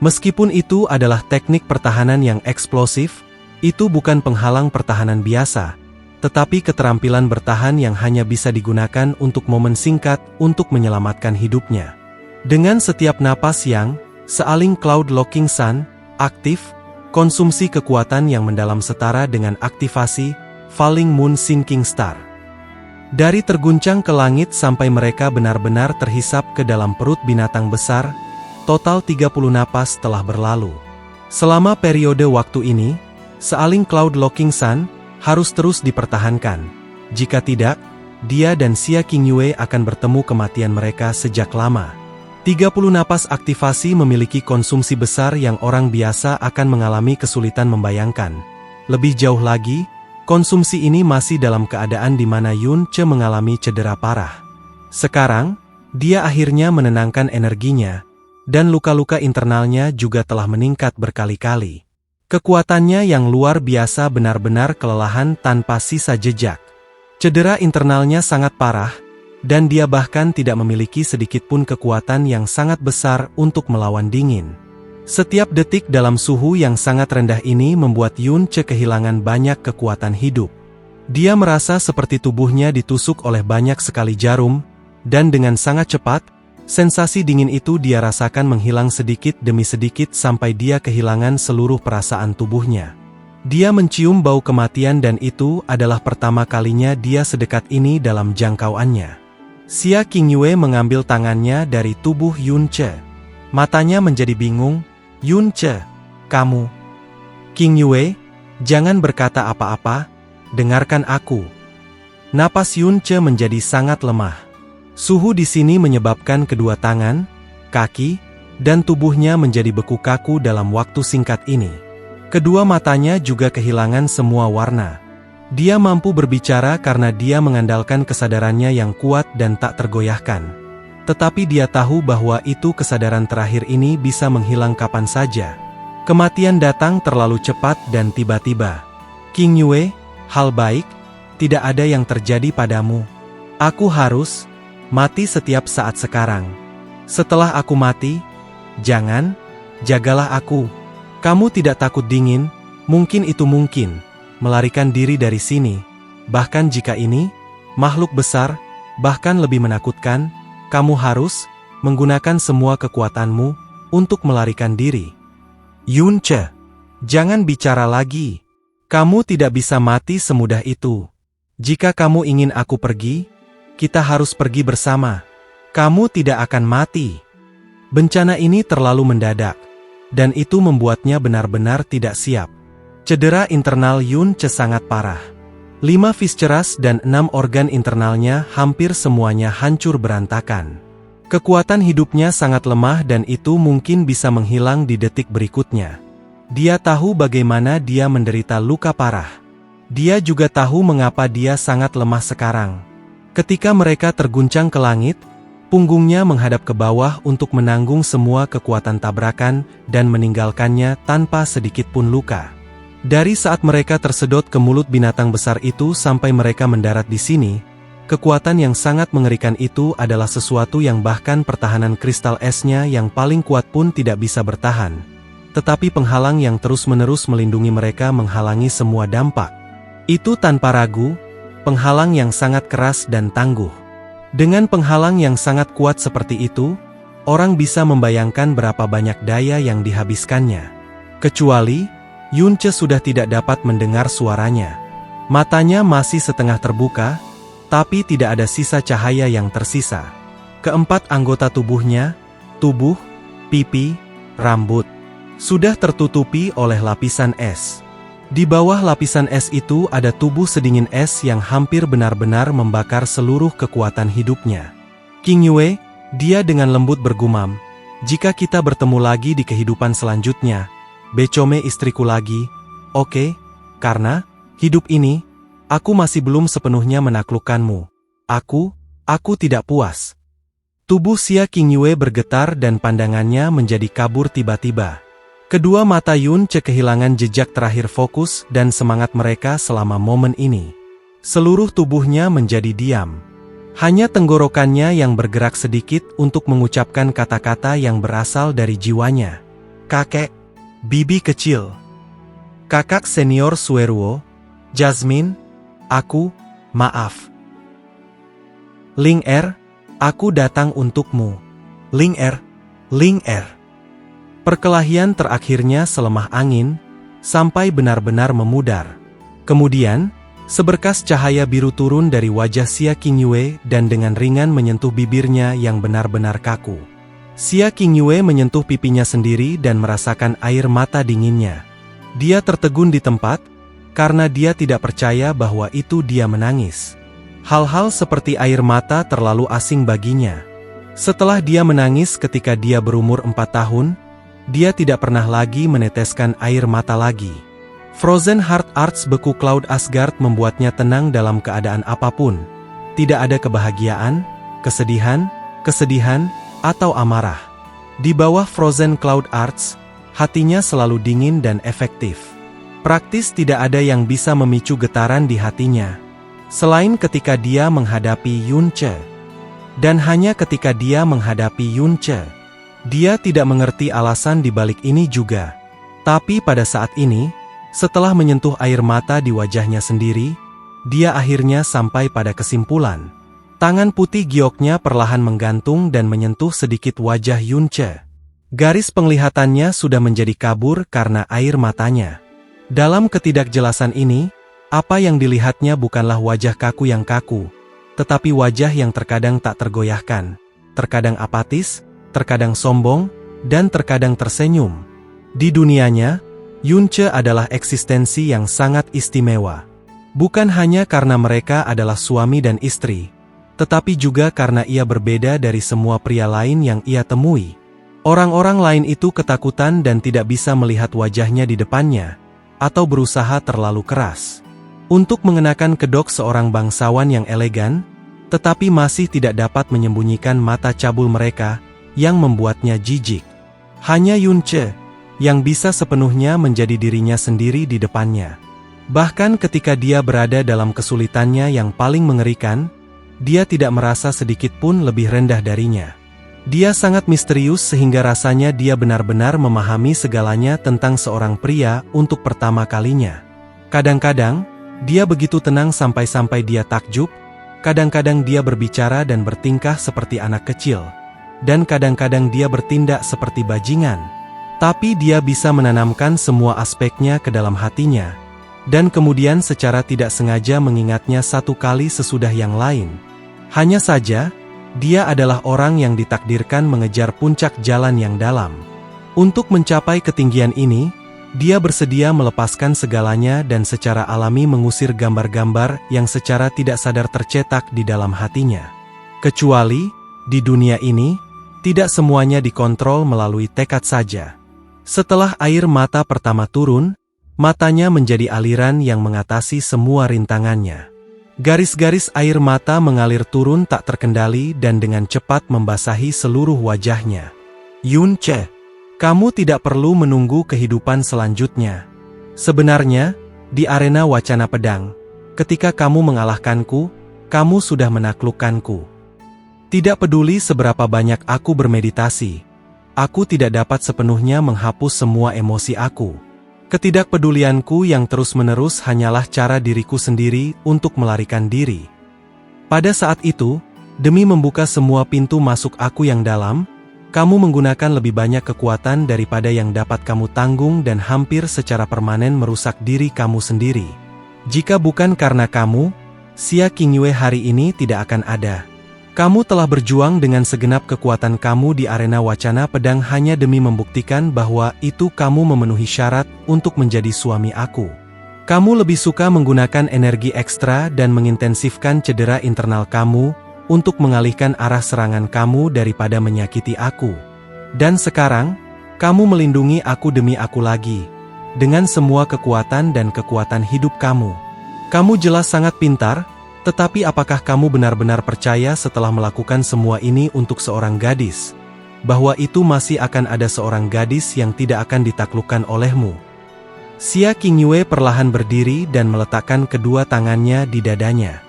Meskipun itu adalah teknik pertahanan yang eksplosif, itu bukan penghalang pertahanan biasa, tetapi keterampilan bertahan yang hanya bisa digunakan untuk momen singkat untuk menyelamatkan hidupnya. Dengan setiap napas yang Sealing Cloud Locking Sun aktif, konsumsi kekuatan yang mendalam setara dengan aktivasi Falling Moon Sinking Star. Dari terguncang ke langit sampai mereka benar-benar terhisap ke dalam perut binatang besar, total 30 napas telah berlalu. Selama periode waktu ini, Sealing Cloud Locking Sun harus terus dipertahankan. Jika tidak, dia dan Xia Qingyue akan bertemu kematian mereka sejak lama. 30 napas aktivasi memiliki konsumsi besar yang orang biasa akan mengalami kesulitan membayangkan. Lebih jauh lagi, konsumsi ini masih dalam keadaan di mana Yunce mengalami cedera parah. Sekarang, dia akhirnya menenangkan energinya, dan luka-luka internalnya juga telah meningkat berkali-kali. Kekuatannya yang luar biasa benar-benar kelelahan tanpa sisa jejak. Cedera internalnya sangat parah, dan dia bahkan tidak memiliki sedikitpun kekuatan yang sangat besar untuk melawan dingin. Setiap detik dalam suhu yang sangat rendah ini membuat Yunce kehilangan banyak kekuatan hidup. Dia merasa seperti tubuhnya ditusuk oleh banyak sekali jarum, dan dengan sangat cepat, sensasi dingin itu dia rasakan menghilang sedikit demi sedikit sampai dia kehilangan seluruh perasaan tubuhnya. Dia mencium bau kematian dan itu adalah pertama kalinya dia sedekat ini dalam jangkauannya. Xia Qingyue mengambil tangannya dari tubuh Yunce. Matanya menjadi bingung. Yunce, kamu. Qingyue, jangan berkata apa-apa, dengarkan aku. Napas Yunce menjadi sangat lemah. Suhu di sini menyebabkan kedua tangan, kaki, dan tubuhnya menjadi beku kaku dalam waktu singkat ini. Kedua matanya juga kehilangan semua warna. Dia mampu berbicara karena dia mengandalkan kesadarannya yang kuat dan tak tergoyahkan. Tetapi dia tahu bahwa itu kesadaran terakhir ini bisa menghilang kapan saja. Kematian datang terlalu cepat dan tiba-tiba. Qingyue, hal baik, tidak ada yang terjadi padamu. Aku harus mati setiap saat sekarang. Setelah aku mati, jangan, jagalah aku. Kamu tidak takut dingin, mungkin itu mungkin, melarikan diri dari sini. Bahkan jika ini, makhluk besar, bahkan lebih menakutkan, kamu harus menggunakan semua kekuatanmu untuk melarikan diri. Yunce, jangan bicara lagi. Kamu tidak bisa mati semudah itu. Jika kamu ingin aku pergi, kita harus pergi bersama. Kamu tidak akan mati. Bencana ini terlalu mendadak, dan itu membuatnya benar-benar tidak siap. Cedera internal Yunce sangat parah. 5 visceras dan 6 organ internalnya hampir semuanya hancur berantakan. Kekuatan hidupnya sangat lemah dan itu mungkin bisa menghilang di detik berikutnya. Dia tahu bagaimana dia menderita luka parah. Dia juga tahu mengapa dia sangat lemah sekarang. Ketika mereka terguncang ke langit, punggungnya menghadap ke bawah untuk menanggung semua kekuatan tabrakan dan meninggalkannya tanpa sedikit pun luka. Dari saat mereka tersedot ke mulut binatang besar itu sampai mereka mendarat di sini, kekuatan yang sangat mengerikan itu adalah sesuatu yang bahkan pertahanan kristal esnya yang paling kuat pun tidak bisa bertahan. Tetapi penghalang yang terus-menerus melindungi mereka menghalangi semua dampak. Itu tanpa ragu, penghalang yang sangat keras dan tangguh. Dengan penghalang yang sangat kuat seperti itu, orang bisa membayangkan berapa banyak daya yang dihabiskannya. Kecuali, Yunce sudah tidak dapat mendengar suaranya. Matanya masih setengah terbuka, tapi tidak ada sisa cahaya yang tersisa. Keempat anggota tubuhnya, tubuh, pipi, rambut, sudah tertutupi oleh lapisan es. Di bawah lapisan es itu ada tubuh sedingin es yang hampir benar-benar membakar seluruh kekuatan hidupnya. King Yue, dia dengan lembut bergumam, "Jika kita bertemu lagi di kehidupan selanjutnya, become istriku lagi, oke? Karena, hidup ini, aku masih belum sepenuhnya menaklukkanmu. Aku tidak puas." Tubuh Xia King Yue bergetar dan pandangannya menjadi kabur tiba-tiba. Kedua mata Yunce kehilangan jejak terakhir fokus dan semangat mereka selama momen ini. Seluruh tubuhnya menjadi diam. Hanya tenggorokannya yang bergerak sedikit untuk mengucapkan kata-kata yang berasal dari jiwanya. "Kakek, bibi kecil. Kakak senior Sueruo, Jasmine, maaf. Ling Er, aku datang untukmu. Ling Er. Perkelahian terakhirnya selemah angin, sampai benar-benar memudar. Kemudian, seberkas cahaya biru turun dari wajah Xia King Yue dan dengan ringan menyentuh bibirnya yang benar-benar kaku. Xia King Yue menyentuh pipinya sendiri dan merasakan air mata dinginnya. Dia tertegun di tempat, karena dia tidak percaya bahwa itu dia menangis. Hal-hal seperti air mata terlalu asing baginya. Setelah dia menangis ketika dia berumur 4 tahun, dia tidak pernah lagi meneteskan air mata lagi. Frozen Heart Arts beku Cloud Asgard membuatnya tenang dalam keadaan apapun. Tidak ada kebahagiaan, kesedihan, atau amarah. Di bawah Frozen Cloud Arts, hatinya selalu dingin dan efektif. Praktis tidak ada yang bisa memicu getaran di hatinya. Selain ketika dia menghadapi Yunce. Dan hanya ketika dia menghadapi Yunce, dia tidak mengerti alasan di balik ini juga. Tapi pada saat ini, setelah menyentuh air mata di wajahnya sendiri, dia akhirnya sampai pada kesimpulan. Tangan putih gioknya perlahan menggantung dan menyentuh sedikit wajah Yunce. Garis penglihatannya sudah menjadi kabur karena air matanya. Dalam ketidakjelasan ini, apa yang dilihatnya bukanlah wajah kaku yang kaku, tetapi wajah yang terkadang tak tergoyahkan, terkadang apatis, terkadang sombong, dan terkadang tersenyum. Di dunianya, Yunce adalah eksistensi yang sangat istimewa. Bukan hanya karena mereka adalah suami dan istri, tetapi juga karena ia berbeda dari semua pria lain yang ia temui. Orang-orang lain itu ketakutan dan tidak bisa melihat wajahnya di depannya, atau berusaha terlalu keras untuk mengenakan kedok seorang bangsawan yang elegan, tetapi masih tidak dapat menyembunyikan mata cabul mereka, yang membuatnya jijik. Hanya Yunce, yang bisa sepenuhnya menjadi dirinya sendiri di depannya. Bahkan ketika dia berada dalam kesulitannya yang paling mengerikan, dia tidak merasa sedikit pun lebih rendah darinya. Dia sangat misterius sehingga rasanya dia benar-benar memahami segalanya tentang seorang pria untuk pertama kalinya. Kadang-kadang, dia begitu tenang sampai-sampai dia takjub, kadang-kadang dia berbicara dan bertingkah seperti anak kecil. Dan kadang-kadang dia bertindak seperti bajingan. Tapi dia bisa menanamkan semua aspeknya ke dalam hatinya. Dan kemudian secara tidak sengaja mengingatnya satu kali sesudah yang lain. Hanya saja, dia adalah orang yang ditakdirkan mengejar puncak jalan yang dalam. Untuk mencapai ketinggian ini, dia bersedia melepaskan segalanya dan secara alami mengusir gambar-gambar yang secara tidak sadar tercetak di dalam hatinya. Kecuali, di dunia ini, tidak semuanya dikontrol melalui tekad saja. Setelah air mata pertama turun, matanya menjadi aliran yang mengatasi semua rintangannya. Garis-garis air mata mengalir turun tak terkendali dan dengan cepat membasahi seluruh wajahnya. "Yunce, kamu tidak perlu menunggu kehidupan selanjutnya. Sebenarnya, di arena wacana pedang, ketika kamu mengalahkanku, kamu sudah menaklukkanku. Tidak peduli seberapa banyak aku bermeditasi, aku tidak dapat sepenuhnya menghapus semua emosi aku. Ketidakpedulianku yang terus-menerus hanyalah cara diriku sendiri untuk melarikan diri. Pada saat itu, demi membuka semua pintu masuk aku yang dalam, kamu menggunakan lebih banyak kekuatan daripada yang dapat kamu tanggung dan hampir secara permanen merusak diri kamu sendiri. Jika bukan karena kamu, Xia Qingyue hari ini tidak akan ada. Kamu telah berjuang dengan segenap kekuatan kamu di arena wacana pedang hanya demi membuktikan bahwa itu kamu memenuhi syarat untuk menjadi suami aku. Kamu lebih suka menggunakan energi ekstra dan mengintensifkan cedera internal kamu untuk mengalihkan arah serangan kamu daripada menyakiti aku. Dan sekarang, kamu melindungi aku demi aku lagi, dengan semua kekuatan dan kekuatan hidup kamu. Kamu jelas sangat pintar, tetapi apakah kamu benar-benar percaya setelah melakukan semua ini untuk seorang gadis, bahwa itu masih akan ada seorang gadis yang tidak akan ditaklukkan olehmu? Xia Qingyue perlahan berdiri dan meletakkan kedua tangannya di dadanya.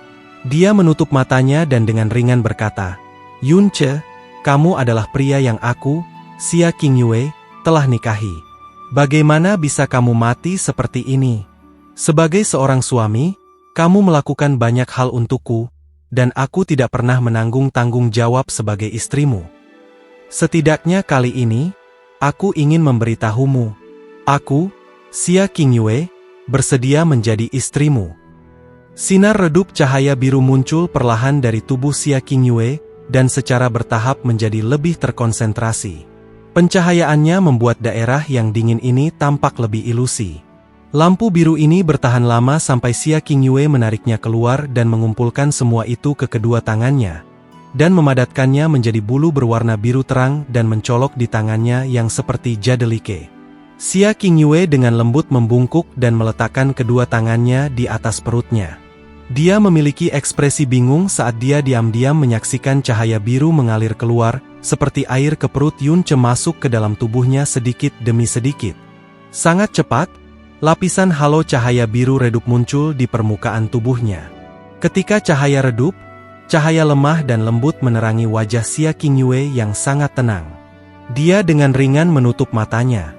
Dia menutup matanya dan dengan ringan berkata, "Yunce, kamu adalah pria yang aku, Xia Qingyue, telah nikahi. Bagaimana bisa kamu mati seperti ini? Sebagai seorang suami, kamu melakukan banyak hal untukku, dan aku tidak pernah menanggung tanggung jawab sebagai istrimu. Setidaknya kali ini, aku ingin memberitahumu. Aku, Xia Qingyue, bersedia menjadi istrimu." Sinar redup cahaya biru muncul perlahan dari tubuh Xia Qingyue, dan secara bertahap menjadi lebih terkonsentrasi. Pencahayaannya membuat daerah yang dingin ini tampak lebih ilusi. Lampu biru ini bertahan lama sampai Xia Qingyue menariknya keluar dan mengumpulkan semua itu ke kedua tangannya, dan memadatkannya menjadi bulu berwarna biru terang dan mencolok di tangannya yang seperti jadelike. Xia Qingyue dengan lembut membungkuk dan meletakkan kedua tangannya di atas perutnya. Dia memiliki ekspresi bingung saat dia diam-diam menyaksikan cahaya biru mengalir keluar, seperti air ke perut Yunce masuk ke dalam tubuhnya sedikit demi sedikit. Sangat cepat, lapisan halo cahaya biru redup muncul di permukaan tubuhnya. Ketika cahaya redup, cahaya lemah dan lembut menerangi wajah Xia Qingyue yang sangat tenang. Dia dengan ringan menutup matanya.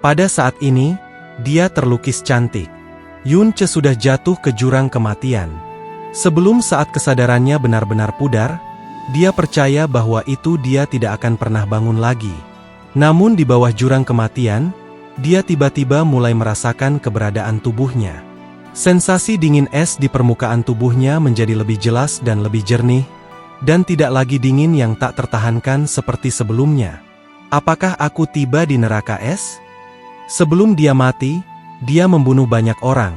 Pada saat ini, dia terlukis cantik. Yunce sudah jatuh ke jurang kematian. Sebelum saat kesadarannya benar-benar pudar, dia percaya bahwa itu dia tidak akan pernah bangun lagi. Namun di bawah jurang kematian, dia tiba-tiba mulai merasakan keberadaan tubuhnya. Sensasi dingin es di permukaan tubuhnya menjadi lebih jelas dan lebih jernih, dan tidak lagi dingin yang tak tertahankan seperti sebelumnya. Apakah aku tiba di neraka es? Sebelum dia mati, dia membunuh banyak orang.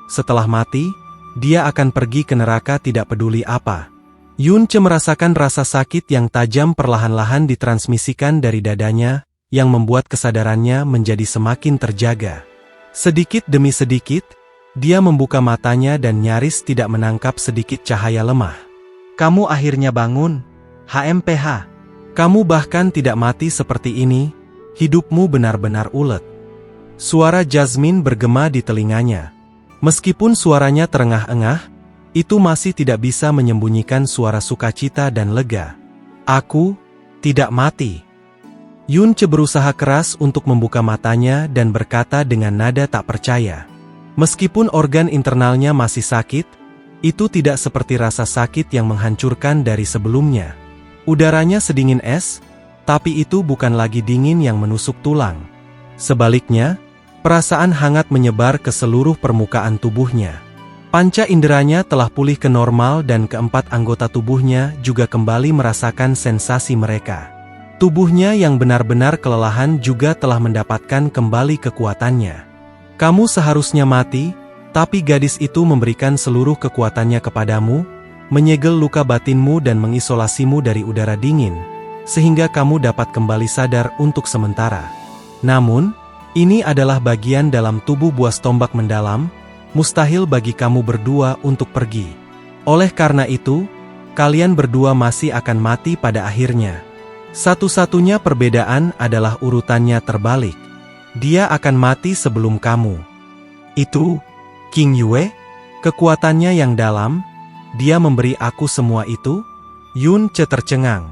Setelah mati, dia akan pergi ke neraka tidak peduli apa. Yunce merasakan rasa sakit yang tajam perlahan-lahan ditransmisikan dari dadanya, yang membuat kesadarannya menjadi semakin terjaga. Sedikit demi sedikit, dia membuka matanya dan nyaris tidak menangkap sedikit cahaya lemah. "Kamu akhirnya bangun, HMPH. Kamu bahkan tidak mati seperti ini, hidupmu benar-benar ulet." Suara Jasmine bergema di telinganya. Meskipun suaranya terengah-engah, itu masih tidak bisa menyembunyikan suara sukacita dan lega. "Aku tidak mati." Yunce berusaha keras untuk membuka matanya dan berkata dengan nada tak percaya. Meskipun organ internalnya masih sakit, itu tidak seperti rasa sakit yang menghancurkan dari sebelumnya. Udaranya sedingin es, tapi itu bukan lagi dingin yang menusuk tulang. Sebaliknya, perasaan hangat menyebar ke seluruh permukaan tubuhnya. Panca inderanya telah pulih ke normal dan keempat anggota tubuhnya juga kembali merasakan sensasi mereka. Tubuhnya yang benar-benar kelelahan juga telah mendapatkan kembali kekuatannya. "Kamu seharusnya mati, tapi gadis itu memberikan seluruh kekuatannya kepadamu, menyegel luka batinmu dan mengisolasimu dari udara dingin, sehingga kamu dapat kembali sadar untuk sementara. Namun, ini adalah bagian dalam tubuh buas tombak mendalam, mustahil bagi kamu berdua untuk pergi. Oleh karena itu, kalian berdua masih akan mati pada akhirnya. Satu-satunya perbedaan adalah urutannya terbalik. Dia akan mati sebelum kamu." Itu, King Yue? Kekuatannya yang dalam? Dia memberi aku semua itu? Yun Ce tercengang.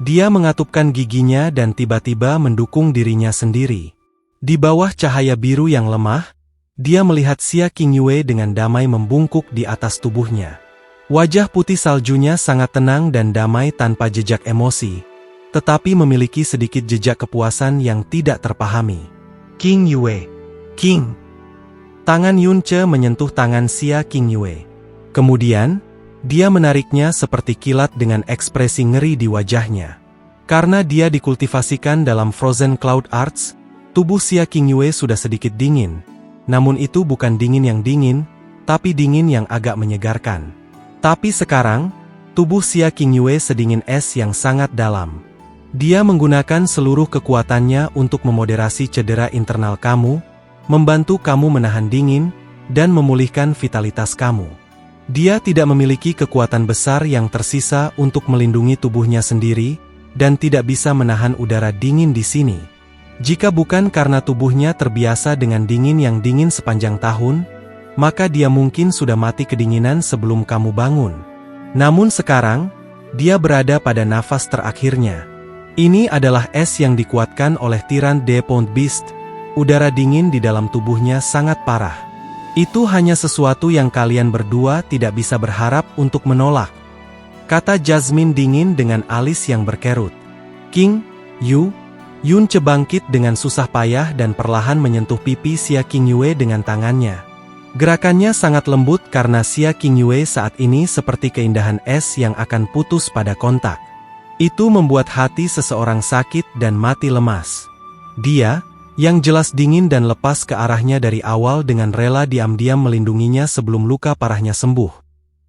Dia mengatupkan giginya dan tiba-tiba mendukung dirinya sendiri. Di bawah cahaya biru yang lemah, dia melihat Xia King Yue dengan damai membungkuk di atas tubuhnya. Wajah putih saljunya sangat tenang dan damai tanpa jejak emosi, tetapi memiliki sedikit jejak kepuasan yang tidak terpahami. King Yue. King. Tangan Yun Ce menyentuh tangan Xia King Yue. Kemudian, dia menariknya seperti kilat dengan ekspresi ngeri di wajahnya. Karena dia dikultivasikan dalam Frozen Cloud Arts, tubuh Xia King Yue sudah sedikit dingin. Namun itu bukan dingin yang dingin, tapi dingin yang agak menyegarkan. Tapi sekarang, tubuh Xia King Yue sedingin es yang sangat dalam. Dia menggunakan seluruh kekuatannya untuk memoderasi cedera internal kamu, membantu kamu menahan dingin, dan memulihkan vitalitas kamu. Dia tidak memiliki kekuatan besar yang tersisa untuk melindungi tubuhnya sendiri, dan tidak bisa menahan udara dingin di sini. Jika bukan karena tubuhnya terbiasa dengan dingin yang dingin sepanjang tahun, maka dia mungkin sudah mati kedinginan sebelum kamu bangun. Namun sekarang, dia berada pada nafas terakhirnya. Ini adalah es yang dikuatkan oleh Tyrant de Pound Beast. Udara dingin di dalam tubuhnya sangat parah. Itu hanya sesuatu yang kalian berdua tidak bisa berharap untuk menolak, kata Jasmine dingin dengan alis yang berkerut. King Yun Ce bangkit dengan susah payah dan perlahan menyentuh pipi Xia King Yue dengan tangannya. Gerakannya sangat lembut karena Xia King Yue saat ini seperti keindahan es yang akan putus pada kontak. Itu membuat hati seseorang sakit dan mati lemas. Dia, yang jelas dingin dan lepas ke arahnya dari awal dengan rela diam-diam melindunginya sebelum luka parahnya sembuh.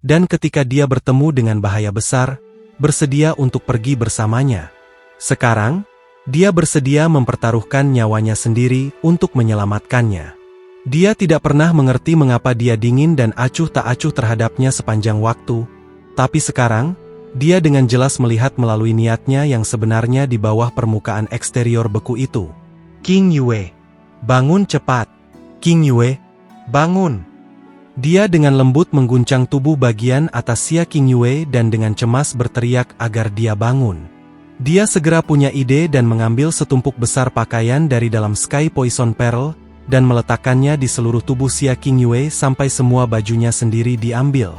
Dan ketika dia bertemu dengan bahaya besar, bersedia untuk pergi bersamanya. Sekarang, dia bersedia mempertaruhkan nyawanya sendiri untuk menyelamatkannya. Dia tidak pernah mengerti mengapa dia dingin dan acuh tak acuh terhadapnya sepanjang waktu, tapi sekarang, dia dengan jelas melihat melalui niatnya yang sebenarnya di bawah permukaan eksterior beku itu. King Yue, bangun cepat. King Yue, bangun. Dia dengan lembut mengguncang tubuh bagian atas Xia King Yue dan dengan cemas berteriak agar dia bangun. Dia segera punya ide dan mengambil setumpuk besar pakaian dari dalam Sky Poison Pearl dan meletakkannya di seluruh tubuh Xia King Yue sampai semua bajunya sendiri diambil.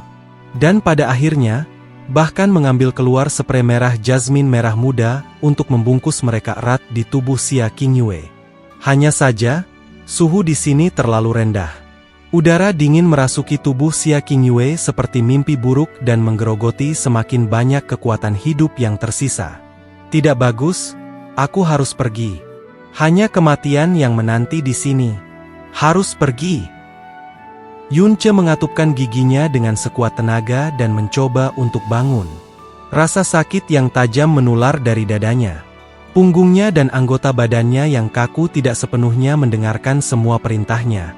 Dan pada akhirnya, bahkan mengambil keluar spray merah jasmin merah muda untuk membungkus mereka erat di tubuh Xia King Yue. Hanya saja, suhu di sini terlalu rendah. Udara dingin merasuki tubuh Xia King Yue seperti mimpi buruk dan menggerogoti semakin banyak kekuatan hidup yang tersisa. Tidak bagus, aku harus pergi. Hanya kematian yang menanti di sini. Harus pergi. Yun Ce mengatupkan giginya dengan sekuat tenaga dan mencoba untuk bangun. Rasa sakit yang tajam menular dari dadanya. Punggungnya dan anggota badannya yang kaku tidak sepenuhnya mendengarkan semua perintahnya,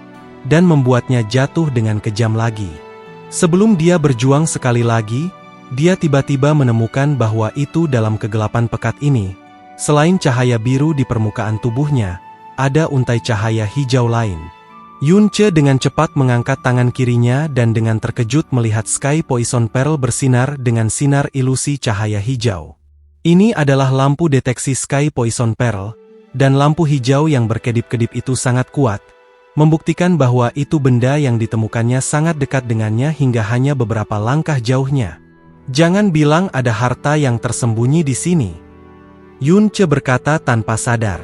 dan membuatnya jatuh dengan kejam lagi. Sebelum dia berjuang sekali lagi, dia tiba-tiba menemukan bahwa itu dalam kegelapan pekat ini, selain cahaya biru di permukaan tubuhnya, ada untai cahaya hijau lain. Yun Ce dengan cepat mengangkat tangan kirinya dan dengan terkejut melihat Sky Poison Pearl bersinar dengan sinar ilusi cahaya hijau. Ini adalah lampu deteksi Sky Poison Pearl, dan lampu hijau yang berkedip-kedip itu sangat kuat, membuktikan bahwa itu benda yang ditemukannya sangat dekat dengannya hingga hanya beberapa langkah jauhnya. Jangan bilang ada harta yang tersembunyi di sini. Yun Ce berkata tanpa sadar.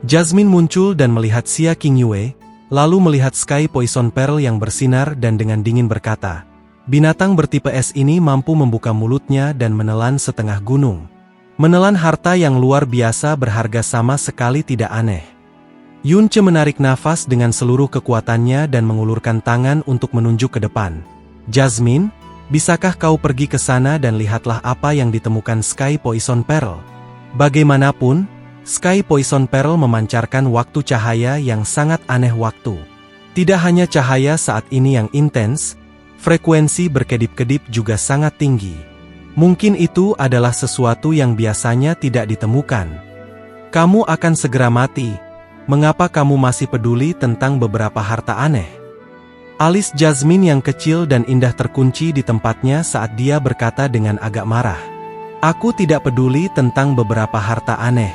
Jasmine muncul dan melihat Xia King Yue, lalu melihat Sky Poison Pearl yang bersinar dan dengan dingin berkata, binatang bertipe es ini mampu membuka mulutnya dan menelan setengah gunung. Menelan harta yang luar biasa berharga sama sekali tidak aneh. Yun Ce menarik nafas dengan seluruh kekuatannya dan mengulurkan tangan untuk menunjuk ke depan. Jasmine, bisakah kau pergi ke sana dan lihatlah apa yang ditemukan Sky Poison Pearl? Bagaimanapun, Sky Poison Pearl memancarkan waktu cahaya yang sangat aneh waktu. Tidak hanya cahaya saat ini yang intens, frekuensi berkedip-kedip juga sangat tinggi. Mungkin itu adalah sesuatu yang biasanya tidak ditemukan. Kamu akan segera mati. Mengapa kamu masih peduli tentang beberapa harta aneh? Alis Jasmine yang kecil dan indah terkunci di tempatnya saat dia berkata dengan agak marah. Aku tidak peduli tentang beberapa harta aneh.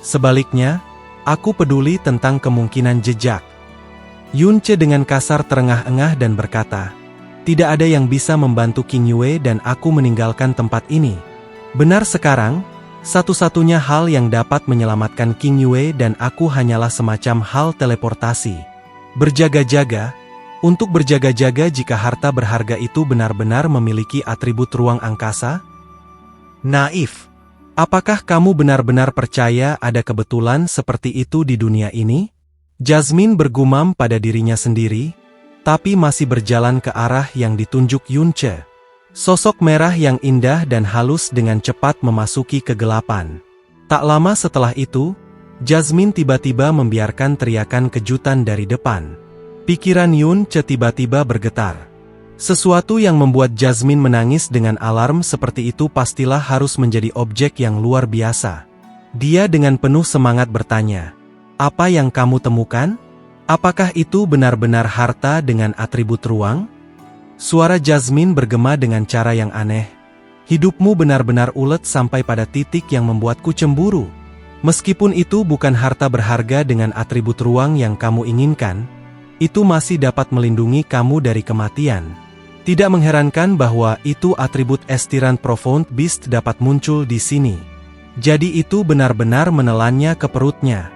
Sebaliknya, aku peduli tentang kemungkinan jejak. Yunce dengan kasar terengah-engah dan berkata, tidak ada yang bisa membantu King Yue dan aku meninggalkan tempat ini. Benar sekarang, satu-satunya hal yang dapat menyelamatkan King Yue dan aku hanyalah semacam hal teleportasi. Berjaga-jaga, untuk berjaga-jaga jika harta berharga itu benar-benar memiliki atribut ruang angkasa? Naif. Apakah kamu benar-benar percaya ada kebetulan seperti itu di dunia ini? Jasmine bergumam pada dirinya sendiri, tapi masih berjalan ke arah yang ditunjuk Yunce. Sosok merah yang indah dan halus dengan cepat memasuki kegelapan. Tak lama setelah itu, Jasmine tiba-tiba membiarkan teriakan kejutan dari depan. Pikiran Yunce tiba-tiba bergetar. Sesuatu yang membuat Jasmine menangis dengan alarm seperti itu pastilah harus menjadi objek yang luar biasa. Dia dengan penuh semangat bertanya, apa yang kamu temukan? Apakah itu benar-benar harta dengan atribut ruang? Suara Jasmine bergema dengan cara yang aneh. Hidupmu benar-benar ulet sampai pada titik yang membuatku cemburu. Meskipun itu bukan harta berharga dengan atribut ruang yang kamu inginkan, itu masih dapat melindungi kamu dari kematian. Tidak mengherankan bahwa itu atribut Estiran Profound Beast dapat muncul di sini. Jadi itu benar-benar menelannya ke perutnya.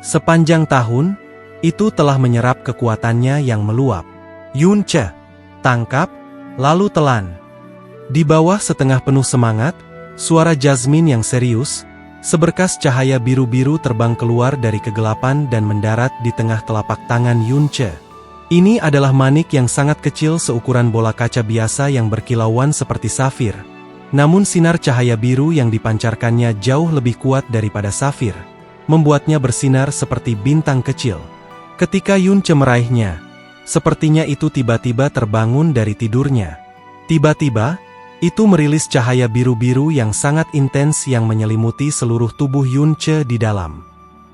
Sepanjang tahun, itu telah menyerap kekuatannya yang meluap. Yunce, tangkap, lalu telan. Di bawah setengah penuh semangat, suara Jasmine yang serius, seberkas cahaya biru-biru terbang keluar dari kegelapan dan mendarat di tengah telapak tangan Yunce. Ini adalah manik yang sangat kecil seukuran bola kaca biasa yang berkilauan seperti safir. Namun sinar cahaya biru yang dipancarkannya jauh lebih kuat daripada safir, membuatnya bersinar seperti bintang kecil. Ketika Yunce meraihnya, sepertinya itu tiba-tiba terbangun dari tidurnya. Tiba-tiba, itu merilis cahaya biru-biru yang sangat intens yang menyelimuti seluruh tubuh Yunce di dalam.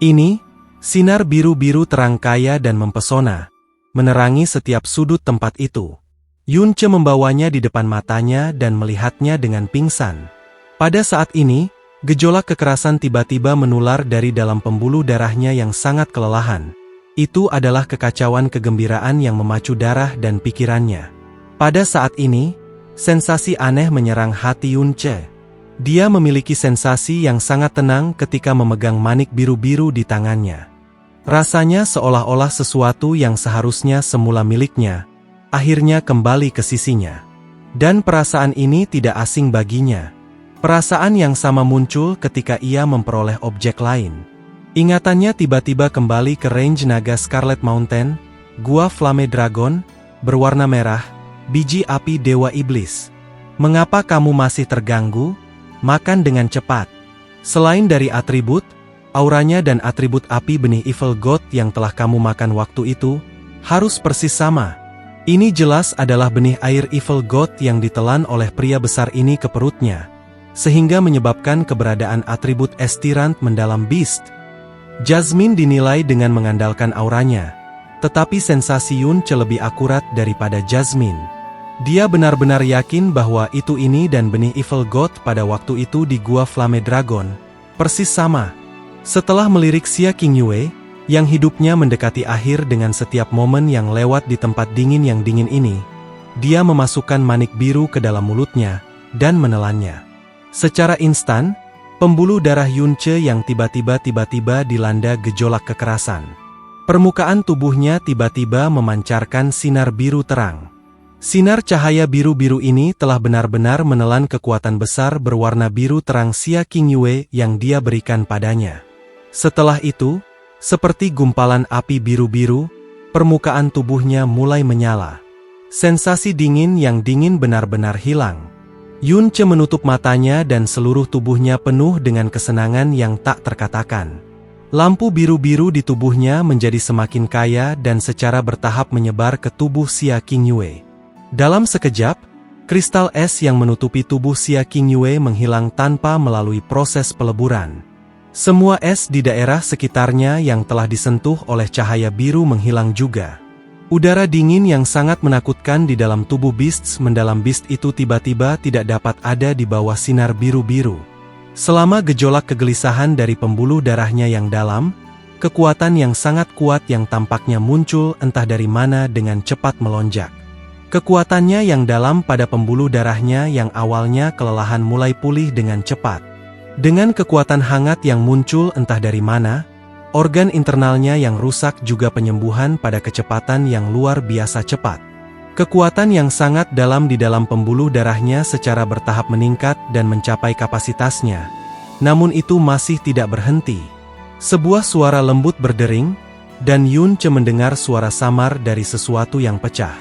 Ini, sinar biru-biru terang kaya dan mempesona, menerangi setiap sudut tempat itu. Yunce membawanya di depan matanya dan melihatnya dengan pingsan. Pada saat ini, gejolak kekerasan tiba-tiba menular dari dalam pembuluh darahnya yang sangat kelelahan. Itu adalah kekacauan kegembiraan yang memacu darah dan pikirannya. Pada saat ini, sensasi aneh menyerang hati Yunce. Dia memiliki sensasi yang sangat tenang ketika memegang manik biru-biru di tangannya. Rasanya seolah-olah sesuatu yang seharusnya semula miliknya, akhirnya kembali ke sisinya. Dan perasaan ini tidak asing baginya. Perasaan yang sama muncul ketika ia memperoleh objek lain. Ingatannya tiba-tiba kembali ke range naga Scarlet Mountain, gua Flame Dragon, berwarna merah, biji api Dewa Iblis. Mengapa kamu masih terganggu? Makan dengan cepat. Selain dari atribut, auranya dan atribut api benih Evil God yang telah kamu makan waktu itu, harus persis sama. Ini jelas adalah benih air Evil God yang ditelan oleh pria besar ini ke perutnya, sehingga menyebabkan keberadaan atribut Estirant mendalam Beast. Jasmine dinilai dengan mengandalkan auranya, tetapi sensasi Yunce lebih akurat daripada Jasmine. Dia benar-benar yakin bahwa itu ini dan benih Evil God pada waktu itu di Gua Flame Dragon, persis sama. Setelah melirik Xia Qingyue, yang hidupnya mendekati akhir dengan setiap momen yang lewat di tempat dingin yang dingin ini, dia memasukkan manik biru ke dalam mulutnya, dan menelannya. Secara instan, pembuluh darah Yunce yang tiba-tiba dilanda gejolak kekerasan. Permukaan tubuhnya tiba-tiba memancarkan sinar biru terang. Sinar cahaya biru-biru ini telah benar-benar menelan kekuatan besar berwarna biru terang Xia Qingyue yang dia berikan padanya. Setelah itu, seperti gumpalan api biru-biru, permukaan tubuhnya mulai menyala. Sensasi dingin yang dingin benar-benar hilang. Yunce menutup matanya dan seluruh tubuhnya penuh dengan kesenangan yang tak terkatakan. Lampu biru-biru di tubuhnya menjadi semakin kaya dan secara bertahap menyebar ke tubuh Xia Qingyue. Dalam sekejap, kristal es yang menutupi tubuh Xia Qingyue menghilang tanpa melalui proses peleburan. Semua es di daerah sekitarnya yang telah disentuh oleh cahaya biru menghilang juga. Udara dingin yang sangat menakutkan di dalam tubuh Beasts mendalam Beast itu tiba-tiba tidak dapat ada di bawah sinar biru-biru. Selama gejolak kegelisahan dari pembuluh darahnya yang dalam, kekuatan yang sangat kuat yang tampaknya muncul entah dari mana dengan cepat melonjak. Kekuatannya yang dalam pada pembuluh darahnya yang awalnya kelelahan mulai pulih dengan cepat. Dengan kekuatan hangat yang muncul entah dari mana, organ internalnya yang rusak juga penyembuhan pada kecepatan yang luar biasa cepat. Kekuatan yang sangat dalam di dalam pembuluh darahnya secara bertahap meningkat dan mencapai kapasitasnya. Namun itu masih tidak berhenti. Sebuah suara lembut berdering, dan Yun Ce mendengar suara samar dari sesuatu yang pecah.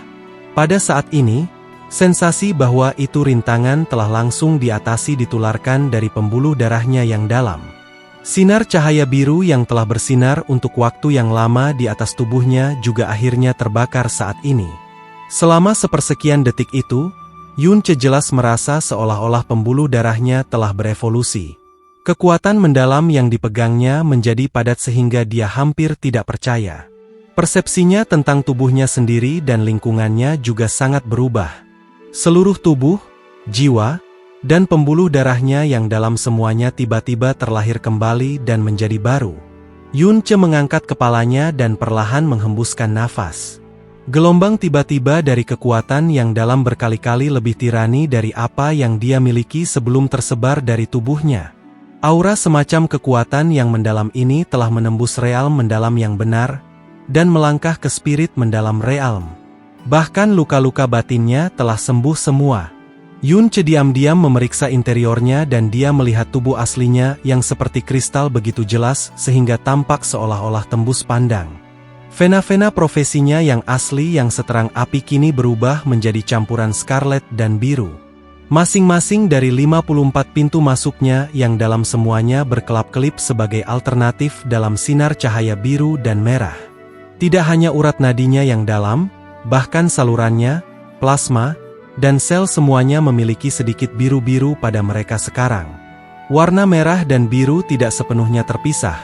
Pada saat ini, sensasi bahwa itu rintangan telah langsung diatasi ditularkan dari pembuluh darahnya yang dalam. Sinar cahaya biru yang telah bersinar untuk waktu yang lama di atas tubuhnya juga akhirnya terbakar saat ini. Selama sepersekian detik itu, Yun Ce jelas merasa seolah-olah pembuluh darahnya telah berevolusi. Kekuatan mendalam yang dipegangnya menjadi padat sehingga dia hampir tidak percaya. Persepsinya tentang tubuhnya sendiri dan lingkungannya juga sangat berubah. Seluruh tubuh, jiwa, dan pembuluh darahnya yang dalam semuanya tiba-tiba terlahir kembali dan menjadi baru. Yun Ce mengangkat kepalanya dan perlahan menghembuskan nafas. Gelombang tiba-tiba dari kekuatan yang dalam berkali-kali lebih tirani dari apa yang dia miliki sebelum tersebar dari tubuhnya. Aura semacam kekuatan yang mendalam ini telah menembus realm mendalam yang benar, dan melangkah ke spirit mendalam realm. Bahkan luka-luka batinnya telah sembuh semua. Yun Ce diam-diam memeriksa interiornya dan dia melihat tubuh aslinya yang seperti kristal begitu jelas sehingga tampak seolah-olah tembus pandang. Vena-vena profesinya yang asli yang seterang api kini berubah menjadi campuran scarlet dan biru. Masing-masing dari 54 pintu masuknya yang dalam semuanya berkelap-kelip sebagai alternatif dalam sinar cahaya biru dan merah. Tidak hanya urat nadinya yang dalam, bahkan salurannya, plasma, dan sel semuanya memiliki sedikit biru-biru pada mereka sekarang. Warna merah dan biru tidak sepenuhnya terpisah,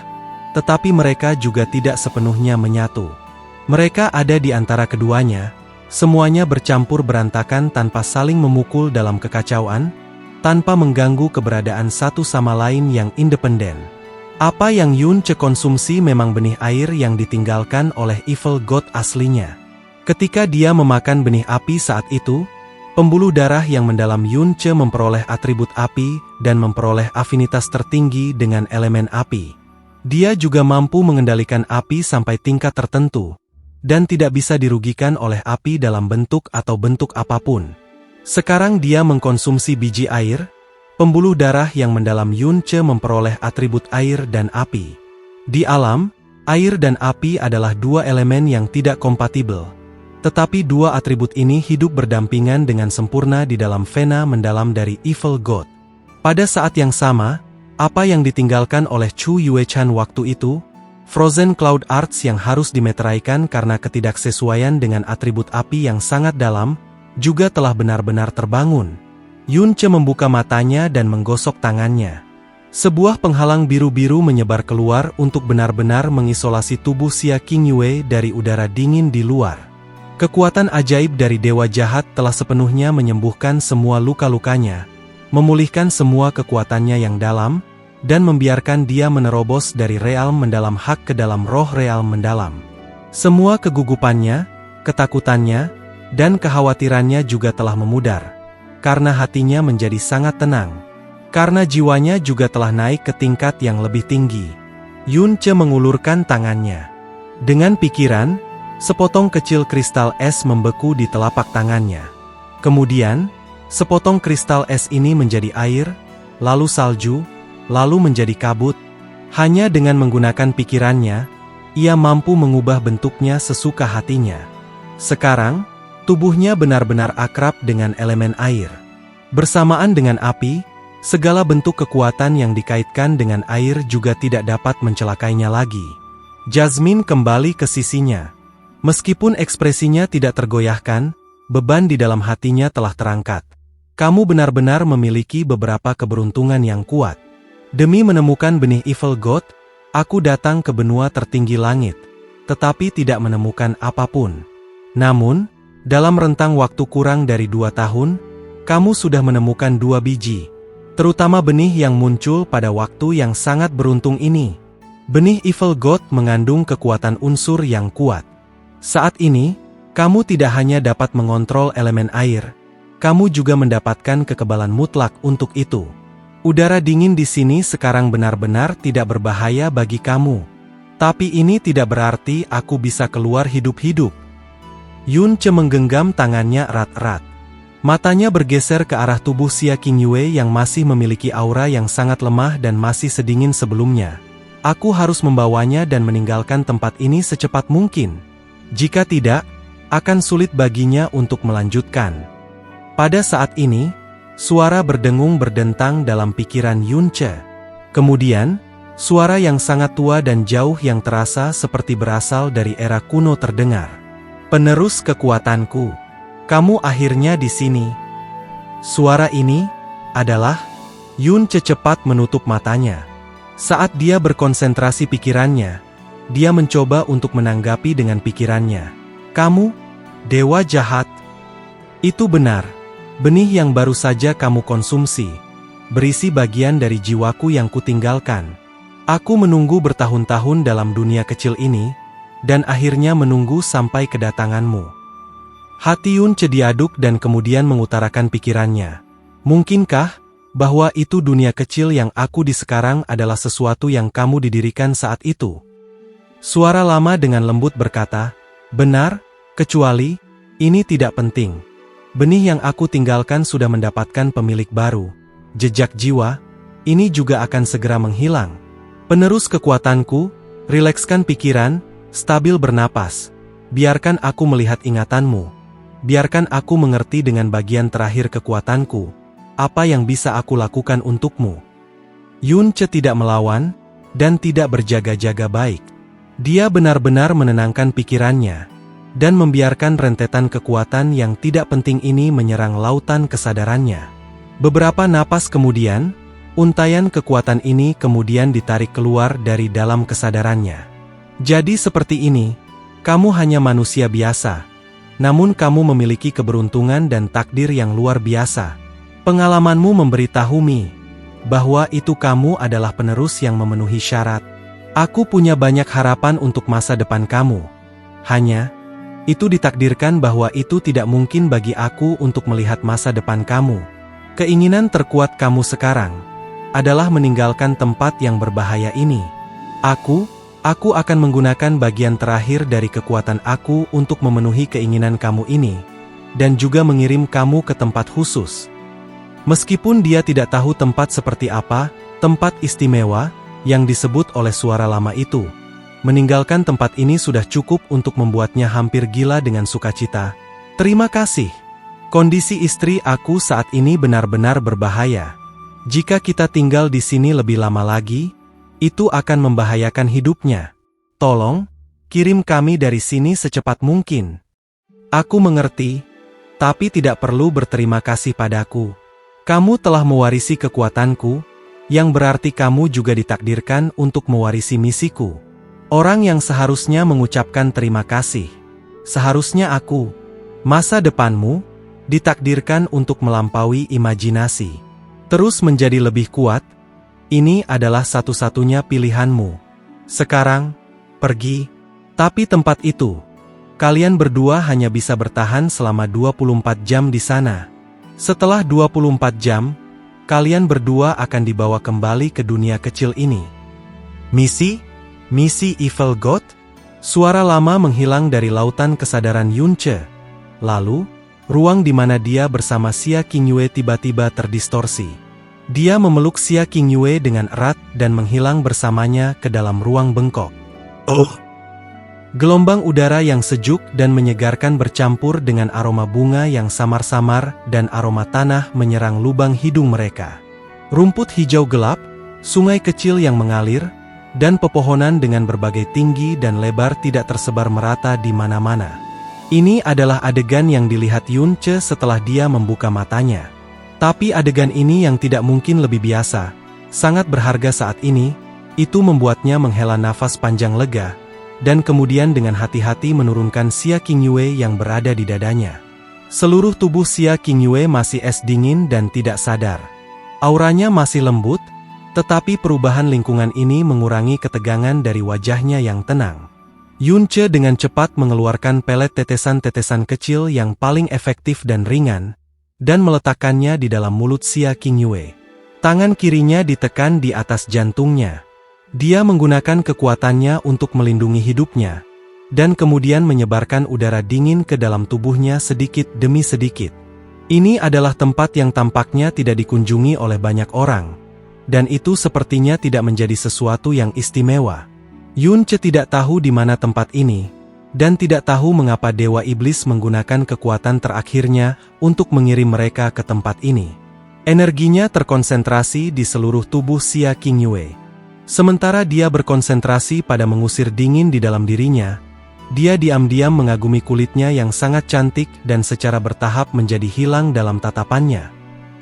tetapi mereka juga tidak sepenuhnya menyatu. Mereka ada di antara keduanya, semuanya bercampur berantakan tanpa saling memukul dalam kekacauan, tanpa mengganggu keberadaan satu sama lain yang independen. Apa yang Yun Ce konsumsi memang benih air yang ditinggalkan oleh Evil God aslinya. Ketika dia memakan benih api saat itu, pembuluh darah yang mendalam Yun Ce memperoleh atribut api dan memperoleh afinitas tertinggi dengan elemen api. Dia juga mampu mengendalikan api sampai tingkat tertentu, dan tidak bisa dirugikan oleh api dalam bentuk atau bentuk apapun. Sekarang dia mengkonsumsi biji air, pembuluh darah yang mendalam Yun Ce memperoleh atribut air dan api. Di alam, air dan api adalah dua elemen yang tidak kompatibel. Tetapi dua atribut ini hidup berdampingan dengan sempurna di dalam vena mendalam dari Evil God. Pada saat yang sama, apa yang ditinggalkan oleh Chu Yuechan waktu itu, Frozen Cloud Arts yang harus dimeteraikan karena ketidaksesuaian dengan atribut api yang sangat dalam, juga telah benar-benar terbangun. Yun Ce membuka matanya dan menggosok tangannya. Sebuah penghalang biru-biru menyebar keluar untuk benar-benar mengisolasi tubuh Xia Qingyue dari udara dingin di luar. Kekuatan ajaib dari dewa jahat telah sepenuhnya menyembuhkan semua luka-lukanya, memulihkan semua kekuatannya yang dalam, dan membiarkan dia menerobos dari realm mendalam hak ke dalam roh realm mendalam. Semua kegugupannya, ketakutannya, dan kekhawatirannya juga telah memudar, karena hatinya menjadi sangat tenang, karena jiwanya juga telah naik ke tingkat yang lebih tinggi. Yun Ce mengulurkan tangannya. Dengan pikiran, sepotong kecil kristal es membeku di telapak tangannya. Kemudian, sepotong kristal es ini menjadi air, lalu salju, lalu menjadi kabut. Hanya dengan menggunakan pikirannya, ia mampu mengubah bentuknya sesuka hatinya. Sekarang, tubuhnya benar-benar akrab dengan elemen air. Bersamaan dengan api, segala bentuk kekuatan yang dikaitkan dengan air juga tidak dapat mencelakainya lagi. Jasmine kembali ke sisinya. Meskipun ekspresinya tidak tergoyahkan, beban di dalam hatinya telah terangkat. Kamu benar-benar memiliki beberapa keberuntungan yang kuat. Demi menemukan benih Evil God, aku datang ke benua tertinggi langit, tetapi tidak menemukan apapun. Namun, dalam rentang waktu kurang dari 2 tahun, kamu sudah menemukan 2 biji. Terutama benih yang muncul pada waktu yang sangat beruntung ini. Benih Evil God mengandung kekuatan unsur yang kuat. Saat ini, kamu tidak hanya dapat mengontrol elemen air, kamu juga mendapatkan kekebalan mutlak untuk itu. Udara dingin di sini sekarang benar-benar tidak berbahaya bagi kamu. Tapi ini tidak berarti aku bisa keluar hidup-hidup. Yunce menggenggam tangannya erat-erat. Matanya bergeser ke arah tubuh Xia Qingyue yang masih memiliki aura yang sangat lemah dan masih sedingin sebelumnya. Aku harus membawanya dan meninggalkan tempat ini secepat mungkin. Jika tidak, akan sulit baginya untuk melanjutkan. Pada saat ini, suara berdengung berdentang dalam pikiran Yunce. Kemudian, suara yang sangat tua dan jauh yang terasa seperti berasal dari era kuno terdengar. Penerus kekuatanku, kamu akhirnya di sini. Suara ini adalah Yunce cepat menutup matanya. Saat dia berkonsentrasi pikirannya, dia mencoba untuk menanggapi dengan pikirannya. Kamu, dewa jahat. Itu benar, benih yang baru saja kamu konsumsi, berisi bagian dari jiwaku yang kutinggalkan. Aku menunggu bertahun-tahun dalam dunia kecil ini, dan akhirnya menunggu sampai kedatanganmu. Hati Yunce diaduk dan kemudian mengutarakan pikirannya. Mungkinkah bahwa itu dunia kecil yang aku di sekarang adalah sesuatu yang kamu didirikan saat itu? Suara lama dengan lembut berkata, benar, kecuali, ini tidak penting. Benih yang aku tinggalkan sudah mendapatkan pemilik baru. Jejak jiwa, ini juga akan segera menghilang. Penerus kekuatanku, rilekskan pikiran, stabil bernapas. Biarkan aku melihat ingatanmu. Biarkan aku mengerti dengan bagian terakhir kekuatanku. Apa yang bisa aku lakukan untukmu? Yunce tidak melawan, dan tidak berjaga-jaga baik. Dia benar-benar menenangkan pikirannya, dan membiarkan rentetan kekuatan yang tidak penting ini menyerang lautan kesadarannya. Beberapa napas kemudian, untaian kekuatan ini kemudian ditarik keluar dari dalam kesadarannya. Jadi seperti ini, kamu hanya manusia biasa, namun kamu memiliki keberuntungan dan takdir yang luar biasa. Pengalamanmu memberitahu Mi, bahwa itu kamu adalah penerus yang memenuhi syarat. Aku punya banyak harapan untuk masa depan kamu. Hanya, itu ditakdirkan bahwa itu tidak mungkin bagi aku untuk melihat masa depan kamu. Keinginan terkuat kamu sekarang adalah meninggalkan tempat yang berbahaya ini. Aku akan menggunakan bagian terakhir dari kekuatan aku untuk memenuhi keinginan kamu ini, dan juga mengirim kamu ke tempat khusus. Meskipun dia tidak tahu tempat seperti apa, tempat istimewa, yang disebut oleh suara lama itu. Meninggalkan tempat ini sudah cukup untuk membuatnya hampir gila dengan sukacita. Terima kasih. Kondisi istri aku saat ini benar-benar berbahaya. Jika kita tinggal di sini lebih lama lagi, itu akan membahayakan hidupnya. Tolong, kirim kami dari sini secepat mungkin. Aku mengerti, tapi tidak perlu berterima kasih padaku. Kamu telah mewarisi kekuatanku, yang berarti kamu juga ditakdirkan untuk mewarisi misiku. Orang yang seharusnya mengucapkan terima kasih. Seharusnya aku, masa depanmu, ditakdirkan untuk melampaui imajinasi. Terus menjadi lebih kuat. Ini adalah satu-satunya pilihanmu. Sekarang, pergi. Tapi tempat itu, kalian berdua hanya bisa bertahan selama 24 jam di sana. Setelah 24 jam, kalian berdua akan dibawa kembali ke dunia kecil ini. Misi? Misi Evil God? Suara lama menghilang dari lautan kesadaran Yunce. Lalu, ruang di mana dia bersama Xia Qingyue tiba-tiba terdistorsi. Dia memeluk Xia Qingyue dengan erat dan menghilang bersamanya ke dalam ruang bengkok. Oh! Gelombang udara yang sejuk dan menyegarkan bercampur dengan aroma bunga yang samar-samar dan aroma tanah menyerang lubang hidung mereka. Rumput hijau gelap, sungai kecil yang mengalir, dan pepohonan dengan berbagai tinggi dan lebar tidak tersebar merata di mana-mana. Ini adalah adegan yang dilihat Yunce setelah dia membuka matanya. Tapi adegan ini yang tidak mungkin lebih biasa, sangat berharga saat ini, itu membuatnya menghela nafas panjang lega, dan kemudian dengan hati-hati menurunkan Xia Qingyue yang berada di dadanya. Seluruh tubuh Xia Qingyue masih es dingin dan tidak sadar. Auranya masih lembut, tetapi perubahan lingkungan ini mengurangi ketegangan dari wajahnya yang tenang. Yunce dengan cepat mengeluarkan pelet tetesan-tetesan kecil yang paling efektif dan ringan, dan meletakkannya di dalam mulut Xia Qingyue. Tangan kirinya ditekan di atas jantungnya. Dia menggunakan kekuatannya untuk melindungi hidupnya, dan kemudian menyebarkan udara dingin ke dalam tubuhnya sedikit demi sedikit. Ini adalah tempat yang tampaknya tidak dikunjungi oleh banyak orang, dan itu sepertinya tidak menjadi sesuatu yang istimewa. Yunce tidak tahu di mana tempat ini, dan tidak tahu mengapa Dewa Iblis menggunakan kekuatan terakhirnya untuk mengirim mereka ke tempat ini. Energinya terkonsentrasi di seluruh tubuh Xia Qingyue. Sementara dia berkonsentrasi pada mengusir dingin di dalam dirinya, dia diam-diam mengagumi kulitnya yang sangat cantik dan secara bertahap menjadi hilang dalam tatapannya.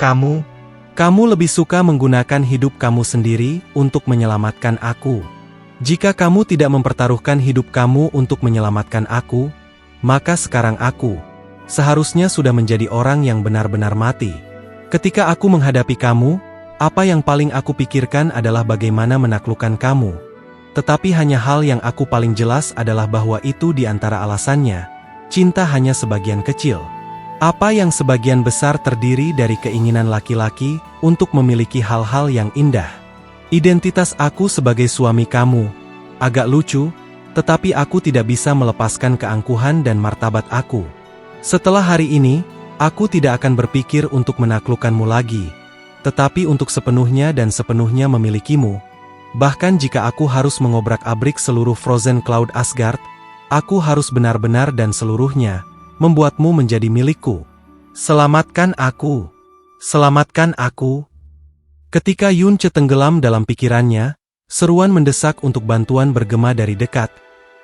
Kamu lebih suka menggunakan hidup kamu sendiri untuk menyelamatkan aku. Jika kamu tidak mempertaruhkan hidup kamu untuk menyelamatkan aku, maka sekarang aku seharusnya sudah menjadi orang yang benar-benar mati. Ketika aku menghadapi kamu, apa yang paling aku pikirkan adalah bagaimana menaklukkan kamu. Tetapi hanya hal yang aku paling jelas adalah bahwa itu di antara alasannya, cinta hanya sebagian kecil. Apa yang sebagian besar terdiri dari keinginan laki-laki untuk memiliki hal-hal yang indah. Identitas aku sebagai suami kamu, agak lucu, tetapi aku tidak bisa melepaskan keangkuhan dan martabat aku. Setelah hari ini, aku tidak akan berpikir untuk menaklukkanmu lagi, tetapi untuk sepenuhnya dan sepenuhnya memilikimu. Bahkan jika aku harus mengobrak-abrik seluruh Frozen Cloud Asgard, aku harus benar-benar dan seluruhnya membuatmu menjadi milikku. Selamatkan aku. Selamatkan aku. Ketika Yunce tenggelam dalam pikirannya, seruan mendesak untuk bantuan bergema dari dekat.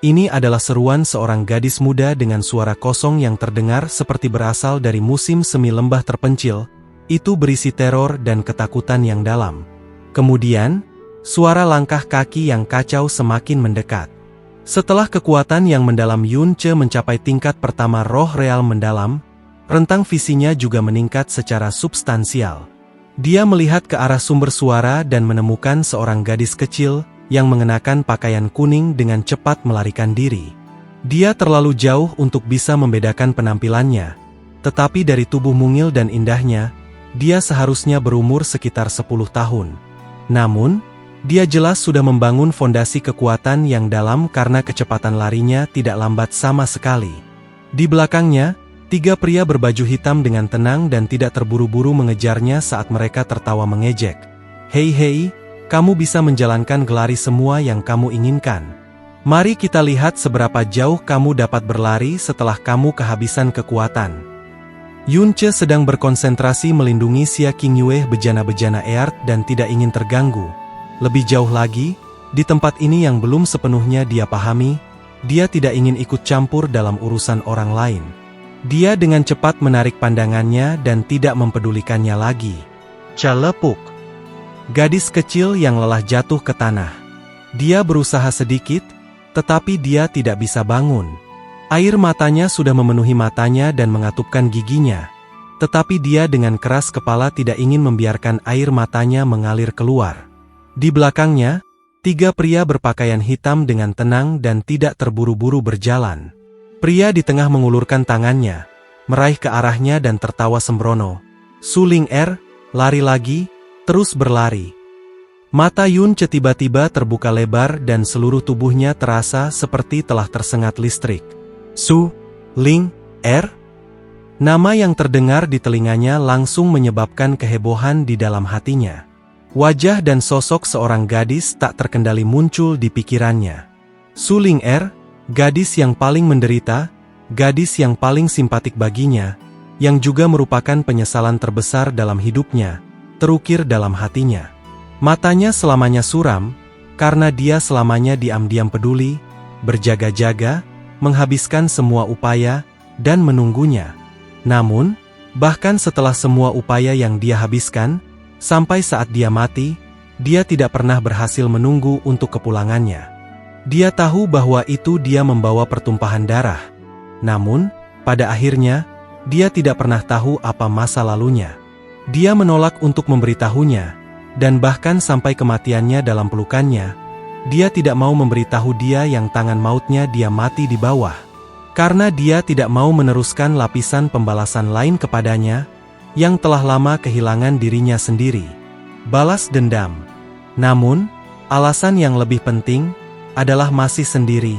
Ini adalah seruan seorang gadis muda dengan suara kosong yang terdengar seperti berasal dari musim semi lembah terpencil. Itu berisi teror dan ketakutan yang dalam. Kemudian, suara langkah kaki yang kacau semakin mendekat. Setelah kekuatan yang mendalam Yunce mencapai tingkat pertama roh real mendalam, rentang visinya juga meningkat secara substansial. Dia melihat ke arah sumber suara dan menemukan seorang gadis kecil yang mengenakan pakaian kuning dengan cepat melarikan diri. Dia terlalu jauh untuk bisa membedakan penampilannya, tetapi dari tubuh mungil dan indahnya, dia seharusnya berumur sekitar 10 tahun. Namun, dia jelas sudah membangun fondasi kekuatan yang dalam karena kecepatan larinya tidak lambat sama sekali. Di belakangnya, 3 pria berbaju hitam dengan tenang dan tidak terburu-buru mengejarnya saat mereka tertawa mengejek. Hei, kamu bisa menjalankan gelari semua yang kamu inginkan. Mari kita lihat seberapa jauh kamu dapat berlari setelah kamu kehabisan kekuatan. Yunce sedang berkonsentrasi melindungi Xia Qingyue bejana-bejana Earth dan tidak ingin terganggu. Lebih jauh lagi, di tempat ini yang belum sepenuhnya dia pahami, dia tidak ingin ikut campur dalam urusan orang lain. Dia dengan cepat menarik pandangannya dan tidak mempedulikannya lagi. Celepuk. Gadis kecil yang lelah jatuh ke tanah. Dia berusaha sedikit, tetapi dia tidak bisa bangun. Air matanya sudah memenuhi matanya dan mengatupkan giginya. Tetapi dia dengan keras kepala tidak ingin membiarkan air matanya mengalir keluar. Di belakangnya, 3 pria berpakaian hitam dengan tenang dan tidak terburu-buru berjalan. Pria di tengah mengulurkan tangannya, meraih ke arahnya dan tertawa sembrono. Suling lari lagi, terus berlari. Mata Yunce tiba-tiba terbuka lebar dan seluruh tubuhnya terasa seperti telah tersengat listrik. Su-ling Nama yang terdengar di telinganya langsung menyebabkan kehebohan di dalam hatinya. Wajah dan sosok seorang gadis tak terkendali muncul di pikirannya. Suling gadis yang paling menderita, gadis yang paling simpatik baginya, yang juga merupakan penyesalan terbesar dalam hidupnya, terukir dalam hatinya. Matanya selamanya suram, karena dia selamanya diam-diam peduli, berjaga-jaga, menghabiskan semua upaya, dan menunggunya. Namun, bahkan setelah semua upaya yang dia habiskan, sampai saat dia mati, dia tidak pernah berhasil menunggu untuk kepulangannya. Dia tahu bahwa itu dia membawa pertumpahan darah. Namun, pada akhirnya, dia tidak pernah tahu apa masa lalunya. Dia menolak untuk memberitahunya, dan bahkan sampai kematiannya dalam pelukannya, dia tidak mau memberitahu dia yang tangan mautnya dia mati di bawah. Karena dia tidak mau meneruskan lapisan pembalasan lain kepadanya, yang telah lama kehilangan dirinya sendiri. Balas dendam. Namun, alasan yang lebih penting adalah masih sendiri.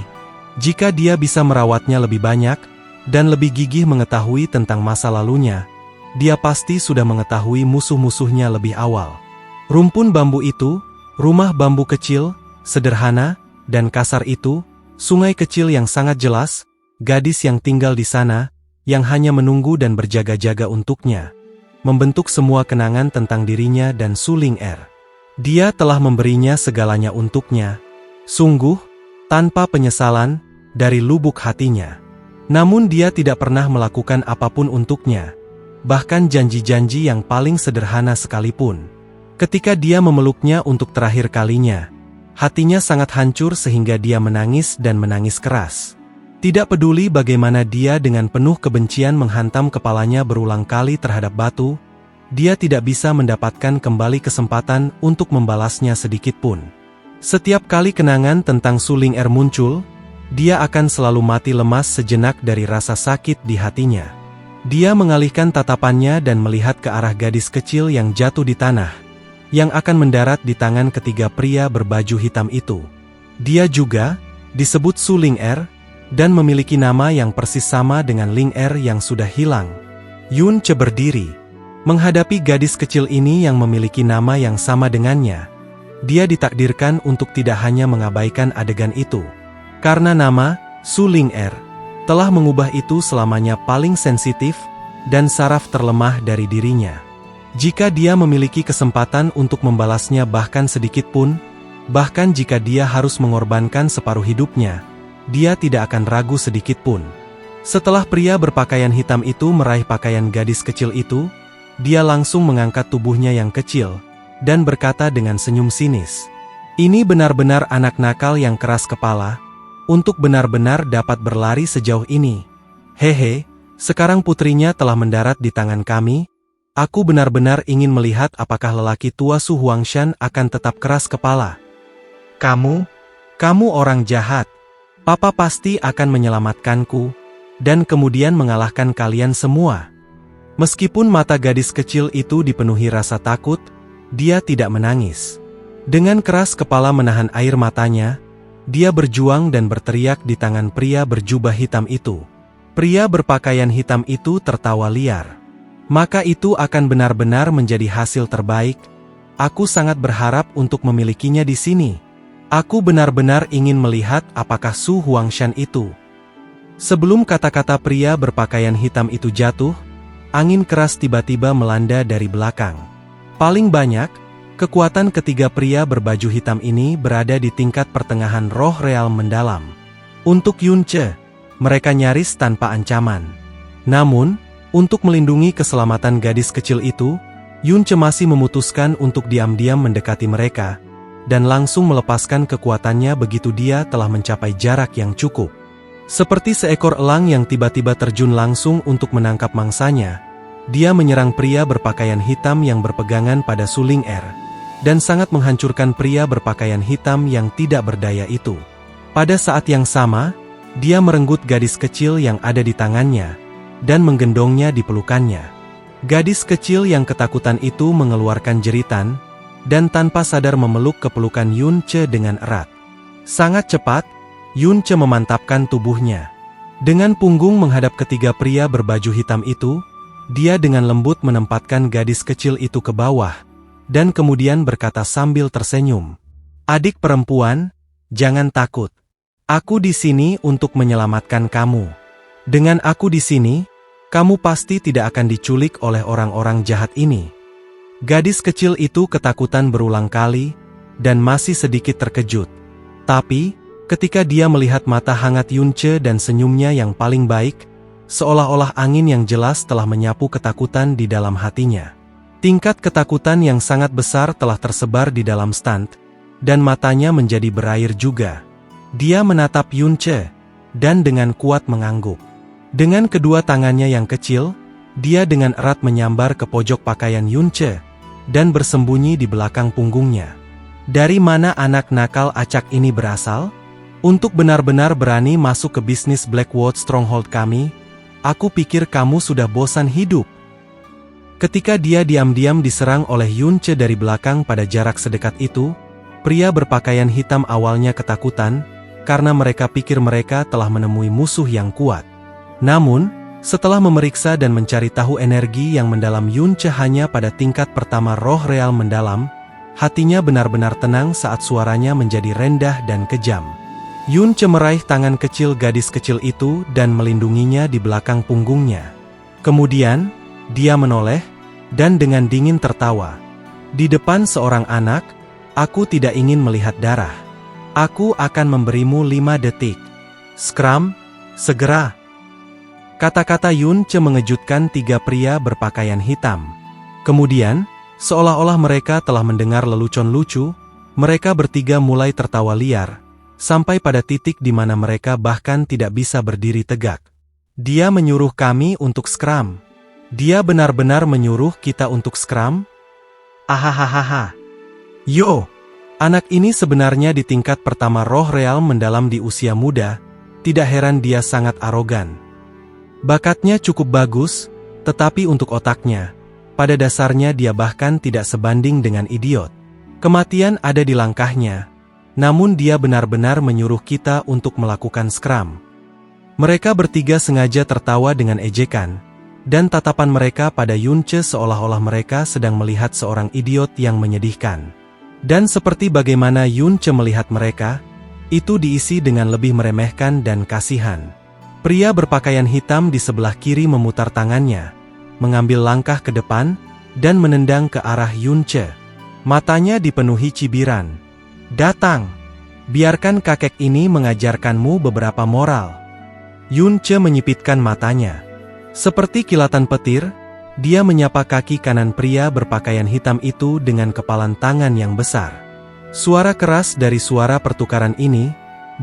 Jika dia bisa merawatnya lebih banyak, dan lebih gigih mengetahui tentang masa lalunya, dia pasti sudah mengetahui musuh-musuhnya lebih awal. Rumpun bambu itu, rumah bambu kecil, sederhana, dan kasar itu, sungai kecil yang sangat jelas, gadis yang tinggal di sana, yang hanya menunggu dan berjaga-jaga untuknya, membentuk semua kenangan tentang dirinya dan Su Ling'er. Dia telah memberinya segalanya untuknya, sungguh, tanpa penyesalan, dari lubuk hatinya. Namun dia tidak pernah melakukan apapun untuknya, bahkan janji-janji yang paling sederhana sekalipun. Ketika dia memeluknya untuk terakhir kalinya, hatinya sangat hancur sehingga dia menangis dan menangis keras. Tidak peduli bagaimana dia dengan penuh kebencian menghantam kepalanya berulang kali terhadap batu, dia tidak bisa mendapatkan kembali kesempatan untuk membalasnya sedikitpun. Setiap kali kenangan tentang Su Ling'er muncul, dia akan selalu mati lemas sejenak dari rasa sakit di hatinya. Dia mengalihkan tatapannya dan melihat ke arah gadis kecil yang jatuh di tanah, yang akan mendarat di tangan ketiga pria berbaju hitam itu. Dia juga disebut Su Ling'er, dan memiliki nama yang persis sama dengan Ling'er yang sudah hilang. Yun Ce berdiri, menghadapi gadis kecil ini yang memiliki nama yang sama dengannya. Dia ditakdirkan untuk tidak hanya mengabaikan adegan itu. Karena nama, Su Ling'er, telah mengubah itu selamanya paling sensitif, dan saraf terlemah dari dirinya. Jika dia memiliki kesempatan untuk membalasnya bahkan sedikit pun, bahkan jika dia harus mengorbankan separuh hidupnya, dia tidak akan ragu sedikit pun. Setelah pria berpakaian hitam itu meraih pakaian gadis kecil itu, dia langsung mengangkat tubuhnya yang kecil, dan berkata dengan senyum sinis, "Ini benar-benar anak nakal yang keras kepala, untuk benar-benar dapat berlari sejauh ini. Hehe, sekarang putrinya telah mendarat di tangan kami. Aku benar-benar ingin melihat apakah lelaki tua Su Huangshan akan tetap keras kepala. Kamu orang jahat. Papa pasti akan menyelamatkanku, dan kemudian mengalahkan kalian semua." Meskipun mata gadis kecil itu dipenuhi rasa takut, dia tidak menangis. Dengan keras kepala menahan air matanya, dia berjuang dan berteriak di tangan pria berjubah hitam itu. Pria berpakaian hitam itu tertawa liar. "Maka itu akan benar-benar menjadi hasil terbaik. Aku sangat berharap untuk memilikinya di sini. Aku benar-benar ingin melihat apakah Su Huangshan itu." Sebelum kata-kata pria berpakaian hitam itu jatuh, angin keras tiba-tiba melanda dari belakang. Paling banyak, kekuatan ketiga pria berbaju hitam ini berada di tingkat pertengahan roh real mendalam. Untuk Yun Ce, mereka nyaris tanpa ancaman. Namun, untuk melindungi keselamatan gadis kecil itu, Yun Ce masih memutuskan untuk diam-diam mendekati mereka, dan langsung melepaskan kekuatannya begitu dia telah mencapai jarak yang cukup. Seperti seekor elang yang tiba-tiba terjun langsung untuk menangkap mangsanya, dia menyerang pria berpakaian hitam yang berpegangan pada Su Ling'er, dan sangat menghancurkan pria berpakaian hitam yang tidak berdaya itu. Pada saat yang sama, dia merenggut gadis kecil yang ada di tangannya, dan menggendongnya di pelukannya. Gadis kecil yang ketakutan itu mengeluarkan jeritan, dan tanpa sadar memeluk ke pelukan Yun Ce dengan erat. Sangat cepat, Yun Ce memantapkan tubuhnya. Dengan punggung menghadap ketiga pria berbaju hitam itu, dia dengan lembut menempatkan gadis kecil itu ke bawah, dan kemudian berkata sambil tersenyum, "Adik perempuan, jangan takut. Aku di sini untuk menyelamatkan kamu. Dengan aku di sini, kamu pasti tidak akan diculik oleh orang-orang jahat ini." Gadis kecil itu ketakutan berulang kali, dan masih sedikit terkejut. Tapi, ketika dia melihat mata hangat Yun Ce dan senyumnya yang paling baik, seolah-olah angin yang jelas telah menyapu ketakutan di dalam hatinya. Tingkat ketakutan yang sangat besar telah tersebar di dalam stand, dan matanya menjadi berair juga. Dia menatap Yunce, dan dengan kuat mengangguk. Dengan kedua tangannya yang kecil, dia dengan erat menyambar ke pojok pakaian Yunce, dan bersembunyi di belakang punggungnya. Dari mana anak nakal acak ini berasal? Untuk benar-benar berani masuk ke bisnis Blackwood Stronghold kami, aku pikir kamu sudah bosan hidup. Ketika dia diam-diam diserang oleh Yunce dari belakang pada jarak sedekat itu, pria berpakaian hitam awalnya ketakutan, karena mereka pikir mereka telah menemui musuh yang kuat. Namun, setelah memeriksa dan mencari tahu energi yang mendalam Yunce hanya pada tingkat pertama roh real mendalam, hatinya benar-benar tenang saat suaranya menjadi rendah dan kejam. Yunce meraih tangan kecil gadis kecil itu dan melindunginya di belakang punggungnya. Kemudian, dia menoleh, dan dengan dingin tertawa. Di depan seorang anak, aku tidak ingin melihat darah. Aku akan memberimu 5 detik. Scram, segera. Kata-kata Yunce mengejutkan 3 pria berpakaian hitam. Kemudian, seolah-olah mereka telah mendengar lelucon lucu, mereka bertiga mulai tertawa liar, sampai pada titik di mana mereka bahkan tidak bisa berdiri tegak. Dia menyuruh kami untuk scrum. Dia benar-benar menyuruh kita untuk scrum? Ahahaha. Yo! Anak ini sebenarnya di tingkat pertama roh real mendalam di usia muda, tidak heran dia sangat arogan. Bakatnya cukup bagus, tetapi untuk otaknya, pada dasarnya dia bahkan tidak sebanding dengan idiot. Kematian ada di langkahnya, namun dia benar-benar menyuruh kita untuk melakukan scrum. Mereka bertiga sengaja tertawa dengan ejekan, dan tatapan mereka pada Yunce seolah-olah mereka sedang melihat seorang idiot yang menyedihkan. Dan seperti bagaimana Yunce melihat mereka, itu diisi dengan lebih meremehkan dan kasihan. Pria berpakaian hitam di sebelah kiri memutar tangannya, mengambil langkah ke depan, dan menendang ke arah Yunce. Matanya dipenuhi cibiran. Datang, biarkan kakek ini mengajarkanmu beberapa moral. Yunce menyipitkan matanya. Seperti kilatan petir, dia menyapa kaki kanan pria berpakaian hitam itu dengan kepalan tangan yang besar. Suara keras dari suara pertukaran ini,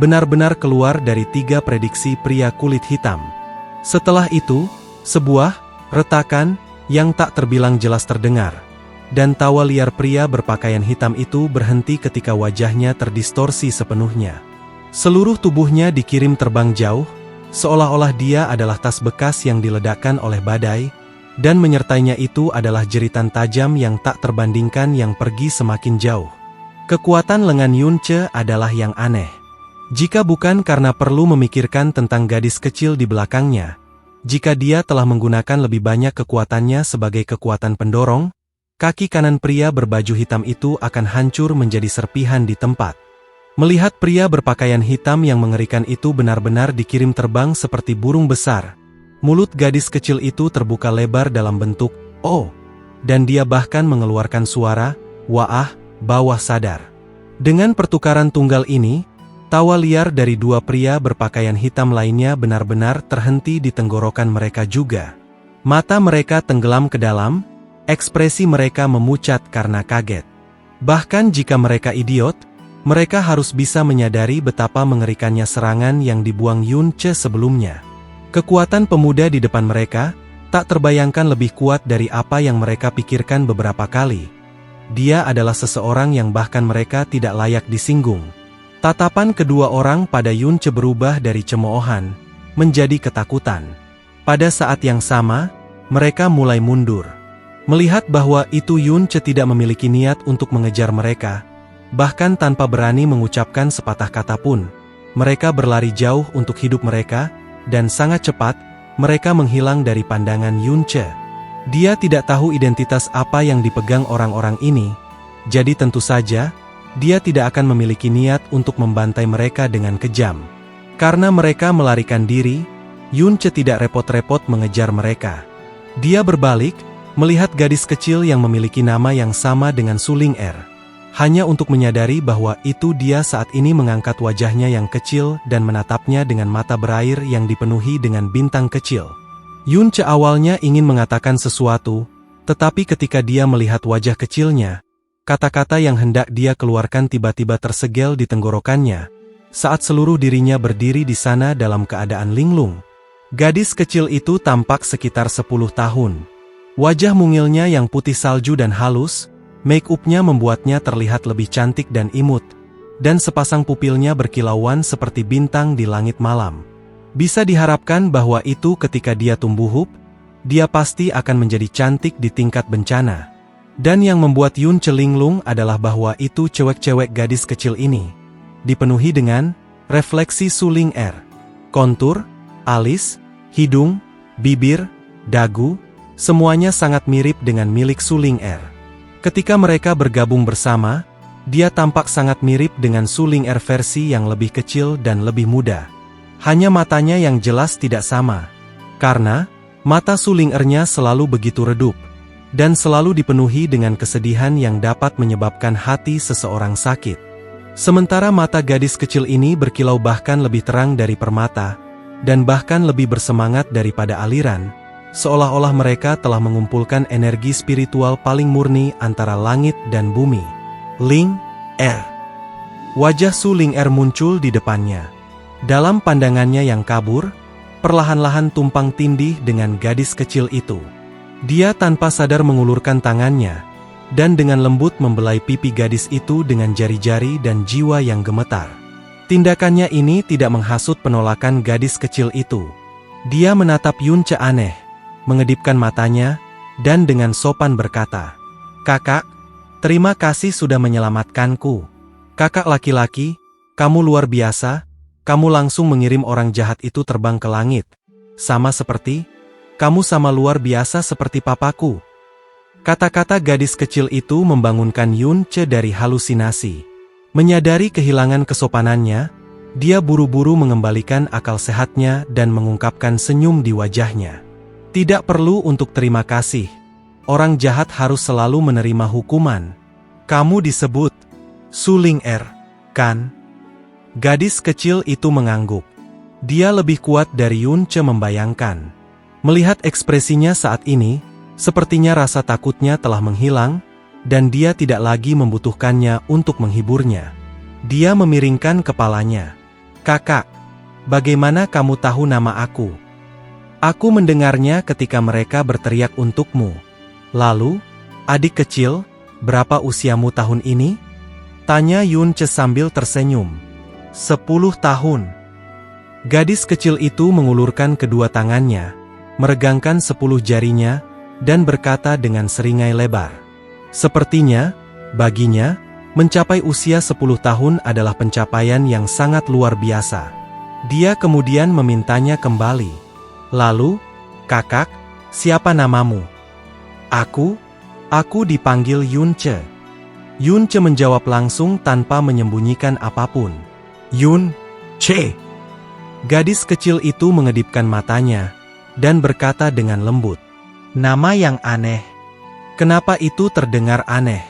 benar-benar keluar dari 3 prediksi pria kulit hitam. Setelah itu, sebuah retakan yang tak terbilang jelas terdengar. Dan tawa liar pria berpakaian hitam itu berhenti ketika wajahnya terdistorsi sepenuhnya. Seluruh tubuhnya dikirim terbang jauh, seolah-olah dia adalah tas bekas yang diledakkan oleh badai, dan menyertainya itu adalah jeritan tajam yang tak terbandingkan yang pergi semakin jauh. Kekuatan lengan Yunce adalah yang aneh. Jika bukan karena perlu memikirkan tentang gadis kecil di belakangnya, jika dia telah menggunakan lebih banyak kekuatannya sebagai kekuatan pendorong, kaki kanan pria berbaju hitam itu akan hancur menjadi serpihan di tempat. Melihat pria berpakaian hitam yang mengerikan itu benar-benar dikirim terbang seperti burung besar, mulut gadis kecil itu terbuka lebar dalam bentuk "oh", dan dia bahkan mengeluarkan suara "waah" bawah sadar. Dengan pertukaran tunggal ini, tawa liar dari 2 pria berpakaian hitam lainnya benar-benar terhenti di tenggorokan mereka juga. Mata mereka tenggelam ke dalam, ekspresi mereka memucat karena kaget. Bahkan jika mereka idiot, mereka harus bisa menyadari betapa mengerikannya serangan yang dibuang Yunce sebelumnya. Kekuatan pemuda di depan mereka, tak terbayangkan lebih kuat dari apa yang mereka pikirkan beberapa kali. Dia adalah seseorang yang bahkan mereka tidak layak disinggung. Tatapan kedua orang pada Yunce berubah dari cemoohan, menjadi ketakutan. Pada saat yang sama, mereka mulai mundur. Melihat bahwa itu Yunce tidak memiliki niat untuk mengejar mereka, bahkan tanpa berani mengucapkan sepatah kata pun, mereka berlari jauh untuk hidup mereka, dan sangat cepat, mereka menghilang dari pandangan Yunce. Dia tidak tahu identitas apa yang dipegang orang-orang ini, jadi tentu saja, dia tidak akan memiliki niat untuk membantai mereka dengan kejam. Karena mereka melarikan diri, Yunce tidak repot-repot mengejar mereka. Dia berbalik, melihat gadis kecil yang memiliki nama yang sama dengan Suling Er. Hanya untuk menyadari bahwa itu dia saat ini mengangkat wajahnya yang kecil dan menatapnya dengan mata berair yang dipenuhi dengan bintang kecil. Yunce awalnya ingin mengatakan sesuatu, tetapi ketika dia melihat wajah kecilnya, kata-kata yang hendak dia keluarkan tiba-tiba tersegel di tenggorokannya, saat seluruh dirinya berdiri di sana dalam keadaan linglung. Gadis kecil itu tampak sekitar 10 tahun. Wajah mungilnya yang putih salju dan halus, make-upnya membuatnya terlihat lebih cantik dan imut, dan sepasang pupilnya berkilauan seperti bintang di langit malam. Bisa diharapkan bahwa itu ketika dia tumbuh, dia pasti akan menjadi cantik di tingkat bencana. Dan yang membuat Yunce linglung adalah bahwa itu cewek-cewek gadis kecil ini dipenuhi dengan refleksi Su Ling'er. Kontur, alis, hidung, bibir, dagu, semuanya sangat mirip dengan milik Su Ling'er. Ketika mereka bergabung bersama, dia tampak sangat mirip dengan Su Ling'er versi yang lebih kecil dan lebih muda. Hanya matanya yang jelas tidak sama. Karena mata Su Ling'ernya selalu begitu redup dan selalu dipenuhi dengan kesedihan yang dapat menyebabkan hati seseorang sakit. Sementara mata gadis kecil ini berkilau bahkan lebih terang dari permata, dan bahkan lebih bersemangat daripada aliran, seolah-olah mereka telah mengumpulkan energi spiritual paling murni antara langit dan bumi. Ling'er. Wajah Su Ling'er muncul di depannya. Dalam pandangannya yang kabur, perlahan-lahan tumpang tindih dengan gadis kecil itu. Dia tanpa sadar mengulurkan tangannya, dan dengan lembut membelai pipi gadis itu dengan jari-jari dan jiwa yang gemetar. Tindakannya ini tidak menghasut penolakan gadis kecil itu. Dia menatap Yunce aneh, mengedipkan matanya, dan dengan sopan berkata, "Kakak, terima kasih sudah menyelamatkanku. Kakak laki-laki, kamu luar biasa, kamu langsung mengirim orang jahat itu terbang ke langit. Sama seperti, kamu sama luar biasa seperti papaku." Kata-kata gadis kecil itu membangunkan Yunce dari halusinasi. Menyadari kehilangan kesopanannya, dia buru-buru mengembalikan akal sehatnya dan mengungkapkan senyum di wajahnya. "Tidak perlu untuk terima kasih. Orang jahat harus selalu menerima hukuman. Kamu disebut Su Ling'er, kan?" Gadis kecil itu mengangguk. Dia lebih kuat dari Yunce membayangkan. Melihat ekspresinya saat ini, sepertinya rasa takutnya telah menghilang, dan dia tidak lagi membutuhkannya untuk menghiburnya. Dia memiringkan kepalanya. "Kakak, bagaimana kamu tahu nama aku?" "Aku mendengarnya ketika mereka berteriak untukmu." "Lalu, adik kecil, berapa usiamu tahun ini?" tanya Yunce sambil tersenyum. 10 tahun. Gadis kecil itu mengulurkan kedua tangannya, meregangkan 10 jarinya, dan berkata dengan seringai lebar. Sepertinya, baginya, mencapai usia 10 tahun adalah pencapaian yang sangat luar biasa. Dia kemudian memintanya kembali. "Lalu, kakak, siapa namamu?" Aku dipanggil Yunce." Yunce menjawab langsung tanpa menyembunyikan apapun. "Yunce." Gadis kecil itu mengedipkan matanya, dan berkata dengan lembut, "Nama yang aneh. Kenapa itu terdengar aneh?"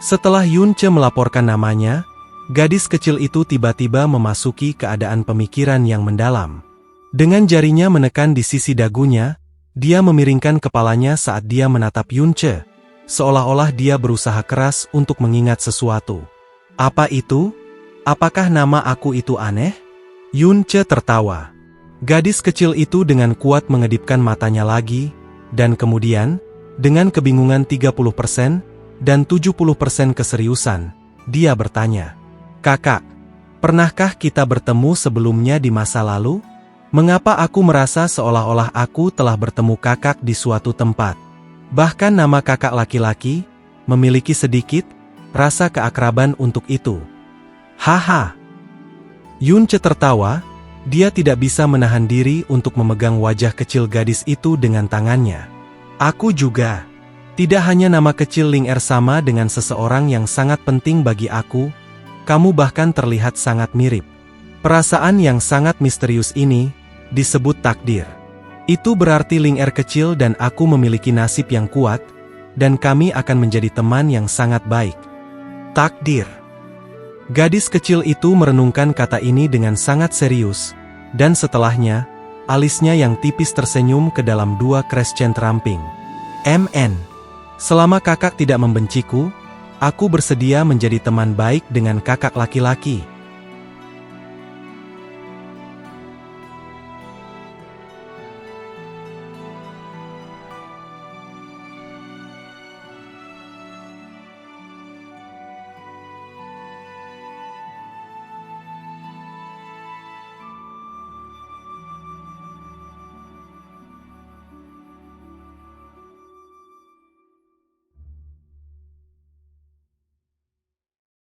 Setelah Yunce melaporkan namanya, gadis kecil itu tiba-tiba memasuki keadaan pemikiran yang mendalam. Dengan jarinya menekan di sisi dagunya, dia memiringkan kepalanya saat dia menatap Yunce, seolah-olah dia berusaha keras untuk mengingat sesuatu. "Apa itu? Apakah nama aku itu aneh?" Yunce tertawa. Gadis kecil itu dengan kuat mengedipkan matanya lagi, dan kemudian, dengan kebingungan 30% dan 70% keseriusan, dia bertanya, "Kakak, pernahkah kita bertemu sebelumnya di masa lalu? Mengapa aku merasa seolah-olah aku telah bertemu kakak di suatu tempat? Bahkan nama kakak laki-laki, memiliki sedikit rasa keakraban untuk itu." "Haha." Yunce tertawa. Dia tidak bisa menahan diri untuk memegang wajah kecil gadis itu dengan tangannya. "Aku juga. Tidak hanya nama kecil Ling'er sama dengan seseorang yang sangat penting bagi aku, kamu bahkan terlihat sangat mirip. Perasaan yang sangat misterius ini disebut takdir. Itu berarti Ling'er kecil dan aku memiliki nasib yang kuat, dan kami akan menjadi teman yang sangat baik." Takdir. Gadis kecil itu merenungkan kata ini dengan sangat serius, dan setelahnya, alisnya yang tipis tersenyum ke dalam 2 crescent ramping. "MN. Selama kakak tidak membenciku, aku bersedia menjadi teman baik dengan kakak laki-laki."